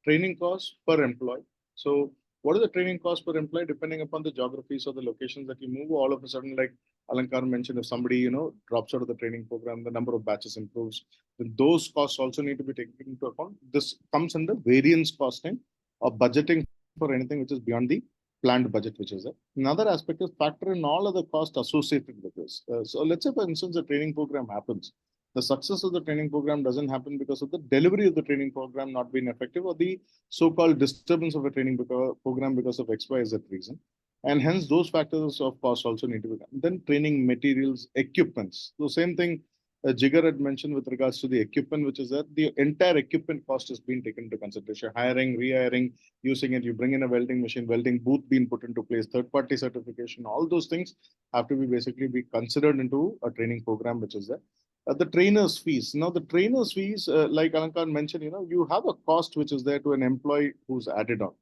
training cost per employee. So what is the training cost per employee, depending upon the geographies or the locations that you move? All of a sudden, like Alankar mentioned, if somebody drops out of the training program, the number of batches improves, then those costs also need to be taken into account. This comes under variance costing or budgeting for anything which is beyond the planned budget, which is there. Another aspect is factor in all other costs associated with this. So let's say, for instance, a training program happens. The success of the training program doesn't happen because of the delivery of the training program not being effective, or the so-called disturbance of a training program because of XYZ reason. And hence those factors of cost also need to be done. Then training materials, equipments. The same thing Jigar had mentioned with regards to the equipment, which is that the entire equipment cost has been taken into consideration. Hiring, rehiring, using it, you bring in a welding machine, welding booth being put into place, third-party certification, all those things have to be basically be considered into a training program, which is there. The trainer's fees. Now, the trainer's fees, like Alankar mentioned, you have a cost which is there to an employee who's added on.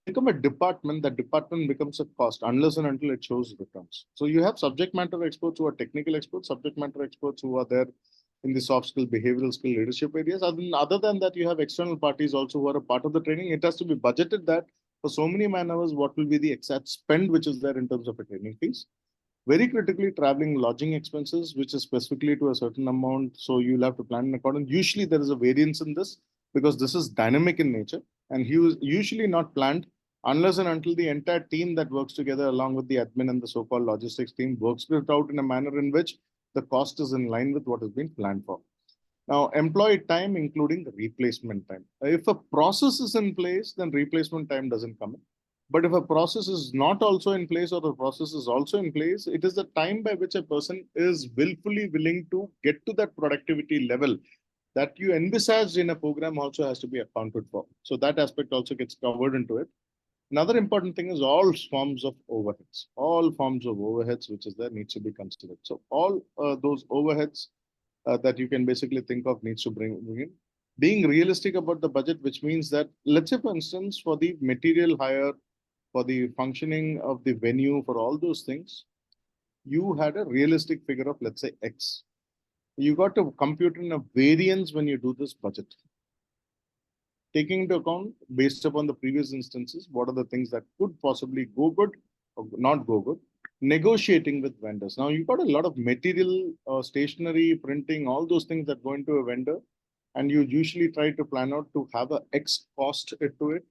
Become a department, that department becomes a cost unless and until it shows returns. So you have subject matter experts who are technical experts, subject matter experts who are there in the soft skill, behavioral skill, leadership areas. Other than that, you have external parties also who are a part of the training. It has to be budgeted that for so many man hours, what will be the exact spend which is there in terms of a training fees. Very critically, traveling, lodging expenses, which is specifically to a certain amount. So you'll have to plan in accordance. Usually there is a variance in this because this is dynamic in nature and he was usually not planned unless and until the entire team that works together along with the admin and the so-called logistics team works it out in a manner in which the cost is in line with what has been planned for. Now, employee time, including replacement time. If a process is in place, then replacement time doesn't come in. But if a process is not also in place or the process is also in place, it is the time by which a person is willfully willing to get to that productivity level that you envisaged in a program also has to be accounted for. So that aspect also gets covered into it. Another important thing is all forms of overheads. All forms of overheads which is there needs to be considered. So all those overheads that you can basically think of needs to bring in. Being realistic about the budget, which means that, let's say, for instance, for the material hire, for the functioning of the venue, for all those things, you had a realistic figure of, let's say, X. You got to compute in a variance when you do this budget. Taking into account, based upon the previous instances, what are the things that could possibly go good or not go good. Negotiating with vendors. Now, you've got a lot of material, stationery, printing, all those things that go into a vendor. And you usually try to plan out to have a X cost to it.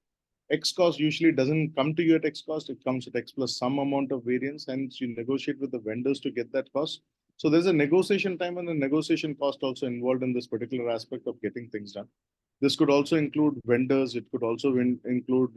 X cost usually doesn't come to you at X cost. It comes at X plus some amount of variance. Hence, you negotiate with the vendors to get that cost. So there's a negotiation time and a negotiation cost also involved in this particular aspect of getting things done. This could also include vendors. It could also include,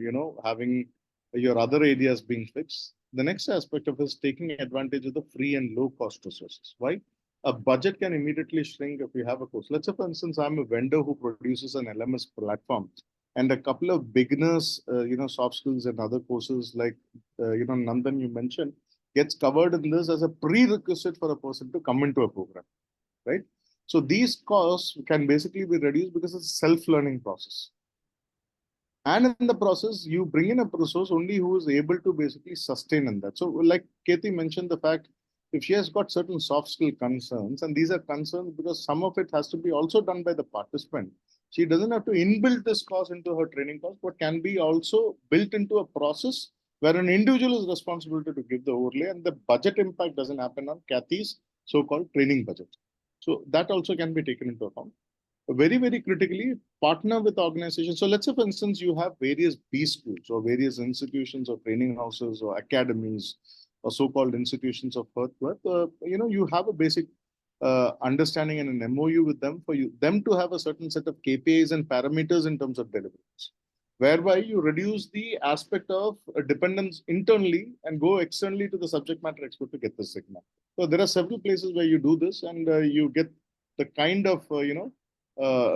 having your other areas being fixed. The next aspect of is taking advantage of the free and low cost resources. Why? A budget can immediately shrink if you have a course. Let's say, for instance, I'm a vendor who produces an LMS platform and a couple of beginners, soft skills and other courses like, Nandan, you mentioned, gets covered in this as a prerequisite for a person to come into a program, right? So these costs can basically be reduced because it's a self-learning process. And in the process, you bring in a resource only who is able to basically sustain in that. So like Katie mentioned, the fact if she has got certain soft skill concerns, and these are concerns because some of it has to be also done by the participant. She doesn't have to inbuild this cost into her training cost, but can be also built into a process where an individual is responsible to give the overlay and the budget impact doesn't happen on Kathy's so-called training budget. So that also can be taken into account. Very, very critically, partner with organizations. So let's say, for instance, you have various B schools or various institutions or training houses or academies or so-called institutions of worth. You have a basic understanding and an MOU with them for them to have a certain set of KPIs and parameters in terms of deliverables, whereby you reduce the aspect of dependence internally and go externally to the subject matter expert to get the signal. So there are several places where you do this and you get the kind of,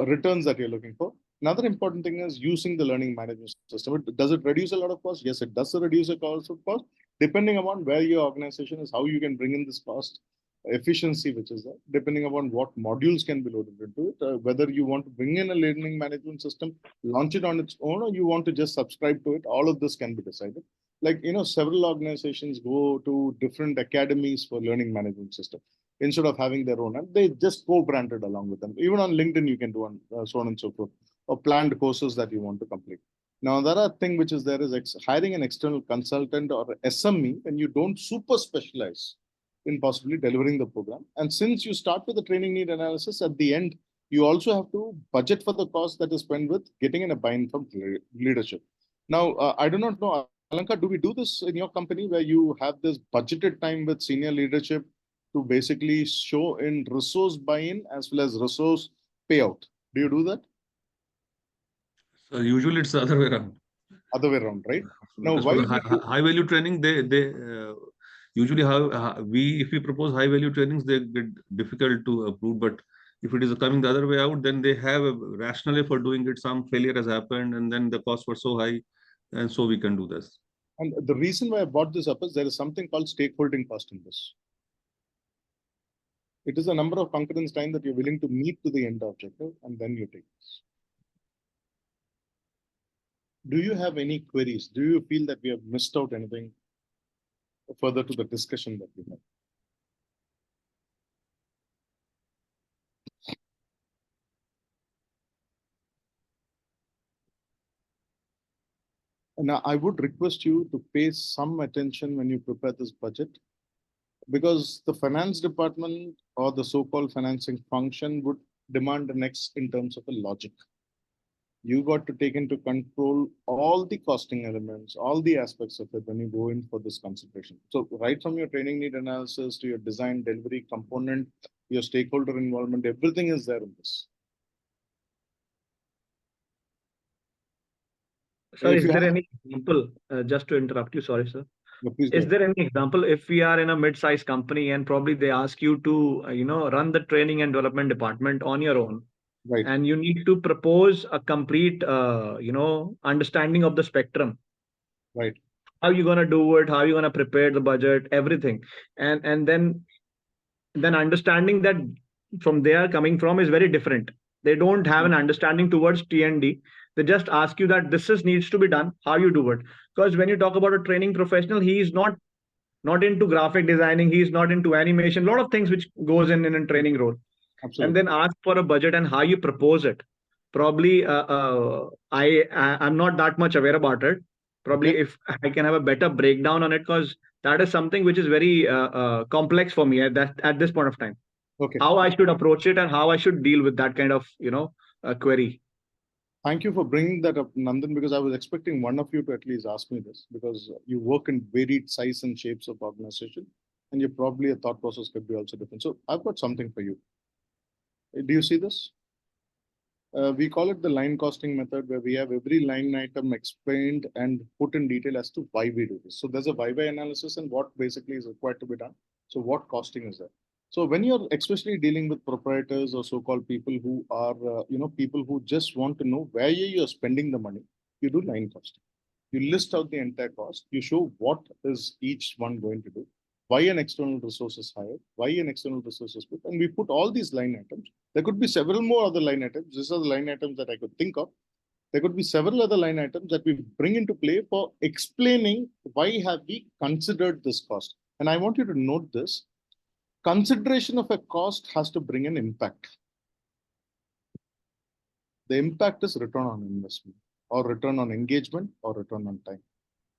returns that you're looking for. Another important thing is using the learning management system. Does it reduce a lot of cost? Yes, it does reduce a cost of cost. Depending upon where your organization is, how you can bring in this cost efficiency, which is there, depending upon what modules can be loaded into it, whether you want to bring in a learning management system, launch it on its own, or you want to just subscribe to it, all of this can be decided. Like, several organizations go to different academies for learning management system instead of having their own, and they just co-branded along with them. Even on LinkedIn, you can do on so on and so forth, or planned courses that you want to complete. Now, another thing which is there is hiring an external consultant or SME, and you don't super specialize in possibly delivering the program. And since you start with the training need analysis, at the end, you also have to budget for the cost that is spent with getting in a buy-in from leadership. Now, I do not know, Alanka, do we do this in your company where you have this budgeted time with senior leadership to basically show in resource buy-in as well as resource payout? Do you do that? So usually it's the other way around. other way around, right? Now, Because why for the high value training, they usually if we propose high value trainings, they get difficult to approve. But if it is coming the other way out, then they have a rationale for doing it. Some failure has happened, and then the costs were so high, and so we can do this. And the reason why I brought this up is there is something called stakeholding cost in this. It is a number of concurrence time that you're willing to meet to the end objective, and then you take this. Do you have any queries? Do you feel that we have missed out anything further to the discussion that we had? Now, I would request you to pay some attention when you prepare this budget, because the finance department or the so-called financing function would demand the next in terms of a logic. You got to take into control all the costing elements, all the aspects of it when you go in for this consideration. So right from your training need analysis to your design, delivery component, your stakeholder involvement, everything is there in this. Sir, is there any example, just to interrupt you, sorry, sir. No, please Is there any example if we are in a mid-sized company and probably they ask you to, run the training and development department on your own, right, and you need to propose a complete, understanding of the spectrum. Right. How you gonna do it? How you gonna prepare the budget? Everything, and then understanding that from there coming from is very different. They don't have an understanding towards T&D. They just ask you that this is needs to be done. How you do it? Because when you talk about a training professional, he is not into graphic designing. He's not into animation. A lot of things which goes in a training role. Absolutely. And then ask for a budget and how you propose it. Probably I'm not that much aware about it. Probably if I can have a better breakdown on it, because that is something which is very complex for me at this point of time. Okay. How I should approach it and how I should deal with that kind of query. Thank you for bringing that up, Nandan, because I was expecting one of you to at least ask me this, because you work in varied size and shapes of organization, and you probably a thought process could be also different. So I've got something for you. Do you see this? We call it the line costing method, where we have every line item explained and put in detail as to why we do this. So there's a why analysis and what basically is required to be done. So what costing is there? So when you're especially dealing with proprietors or so-called people who are, people who just want to know where you're spending the money, you do line costing. You list out the entire cost. You show what is each one going to do, why an external resource is hired, why an external resource is put, and we put all these line items. There could be several more other line items. These are the line items that I could think of. There could be several other line items that we bring into play for explaining why have we considered this cost. And I want you to note this. Consideration of a cost has to bring an impact. The impact is return on investment, or return on engagement, or return on time.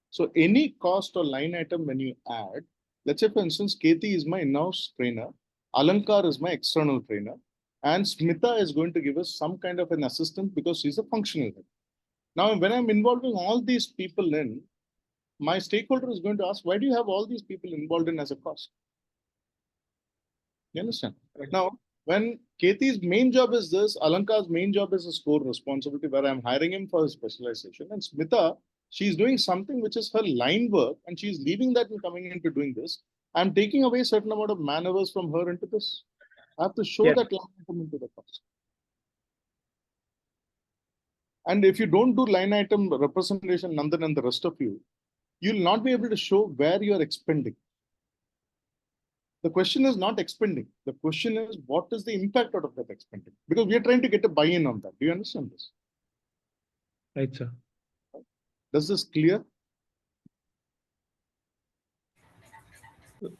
So any cost or line item when you add, let's say for instance, Keti is my in-house trainer, Alankar is my external trainer, and Smita is going to give us some kind of an assistant because she's a functional head. Now, when I'm involving all these people in, my stakeholder is going to ask, why do you have all these people involved in as a cost? You understand? Now, when Keti's main job is this, Alankar's main job is his core responsibility, where I'm hiring him for his specialization. And Smita, she's doing something which is her line work, and she's leaving that and coming into doing this. I'm taking away a certain amount of man hours from her into this. I have to show that line item into the cost. And if you don't do line item representation, Nandan and the rest of you, you'll not be able to show where you're expending. The question is not expending. The question is, what is the impact out of that expending? Because we are trying to get a buy-in on that. Do you understand this? Right, sir. Does this clear?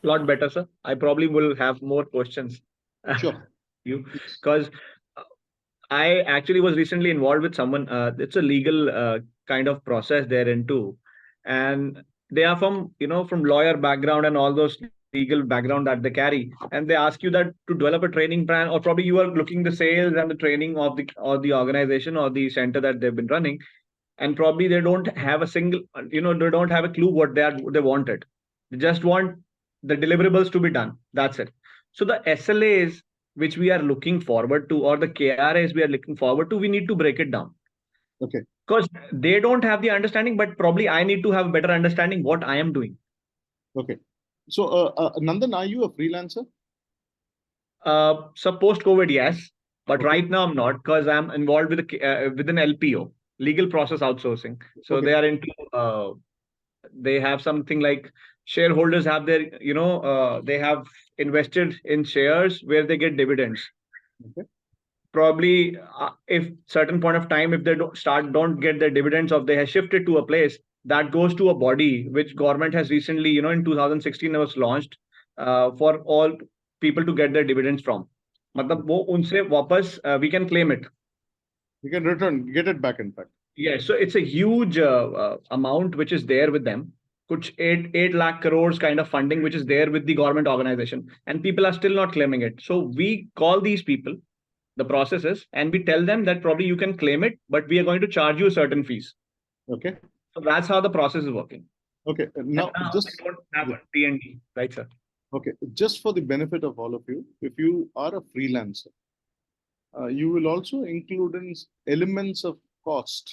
Lot better, sir. I probably will have more questions. Sure. Because I actually was recently involved with someone. It's a legal kind of process they're into, and they are from lawyer background and all those legal background that they carry, and they ask you that to develop a training plan, or probably you are looking the sales and the training of the organization or the center that they've been running, and probably they don't have a single, they don't have a clue what they wanted. They just want the deliverables to be done. That's it. So the SLAs which we are looking forward to, or the KRAs we are looking forward to, we need to break it down. Okay. Because they don't have the understanding, but probably I need to have a better understanding what I am doing. Okay. So, Nandan, are you a freelancer? So post-COVID, yes, but right now I'm not, because I'm involved with with an LPO, legal process outsourcing. So Okay. they are into they have something like shareholders have their they have invested in shares where they get dividends. Okay. Probably if certain point of time, if they don't get their dividends, or they have shifted to a place, that goes to a body which government has recently, in 2016 was launched for all people to get their dividends from. मतलब वो उनसे वापस we can claim it. You can get it back, in fact. Yeah, so it's a huge amount which is there with them. Kuch 8 lakh crores kind of funding which is there with the government organization, and people are still not claiming it. So we call these people, the processes, and we tell them that probably you can claim it, but we are going to charge you a certain fees. Okay. So that's how the process is working. Okay. Now, just we don't have a T&D, right, sir? okay, just for the benefit of all of you, if you are a freelancer, you will also include in elements of cost.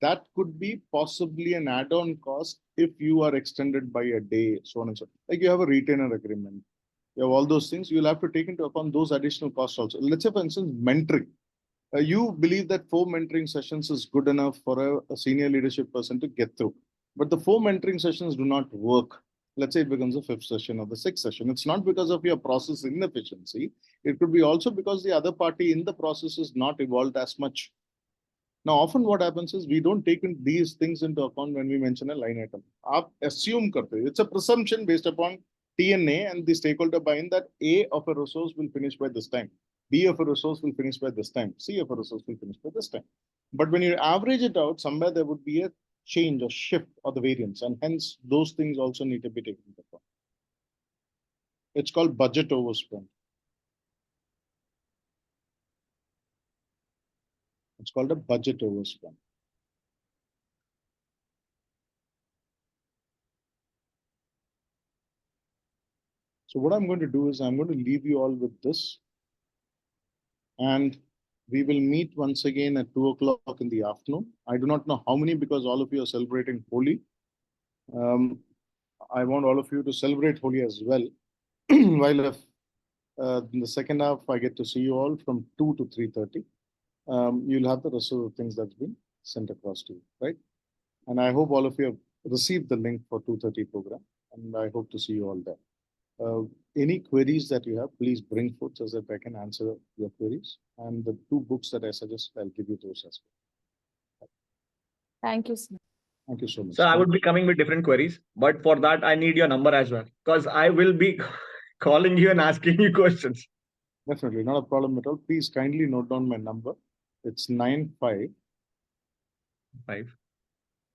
That could be possibly an add-on cost if you are extended by a day, so on and so on. Like you have a retainer agreement, you have all those things. You'll have to take into account those additional costs also. Let's say, for instance, mentoring. You believe that 4 mentoring sessions is good enough for a senior leadership person to get through, but the 4 mentoring sessions do not work. Let's say it becomes the 5th session or the 6th session. It's not because of your process inefficiency. It could be also because the other party in the process is not evolved as much. Now, often what happens is we don't take these things into account when we mention a line item. आप assume करते हैं. It's a presumption based upon TNA and the stakeholder buy-in that A of a resource will finish by this time, B of a resource will finish by this time, C of a resource will finish by this time. But when you average it out, somewhere there would be a change or shift or the variance, and hence those things also need to be taken into account. It's called budget overspend. It's called a budget overspend. So what I'm going to do is I'm going to leave you all with this, and we will meet once again at 2 o'clock in the afternoon. I do not know how many, because all of you are celebrating Holi. I want all of you to celebrate Holi as well. While in the second half, I get to see you all from 2 to 3:30. You'll have the rest of the things that's been sent across to you, right? And I hope all of you have received the link for 2:30 program, and I hope to see you all there. Any queries that you have, please bring forth so that I can answer your queries. And the 2 books that I suggest, I'll give you those as well. Thank you, sir. Thank you so much. So I would be coming with different queries, but for that I need your number as well, because I will be calling you and asking you questions. Definitely, not a problem at all. Please kindly note down my number. It's 95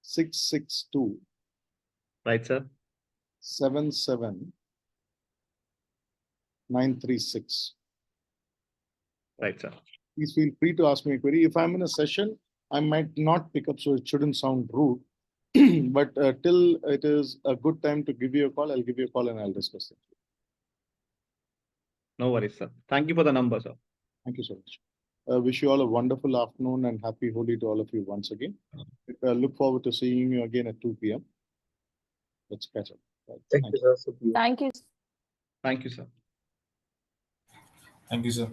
662. Right, sir. 77 936. Right, sir. Please feel free to ask me a query. If I'm in a session, I might not pick up, so it shouldn't sound rude. But till it is a good time to give you a call, I'll give you a call and I'll discuss it. No worries, sir. Thank you for the number, sir. Thank you so much. Wish you all a wonderful afternoon and happy Holi to all of you once again. Look forward to seeing you again at 2 p.m. Let's catch up. Right. Thank you, sir. Thank you. Thank you, sir. Thank you, sir.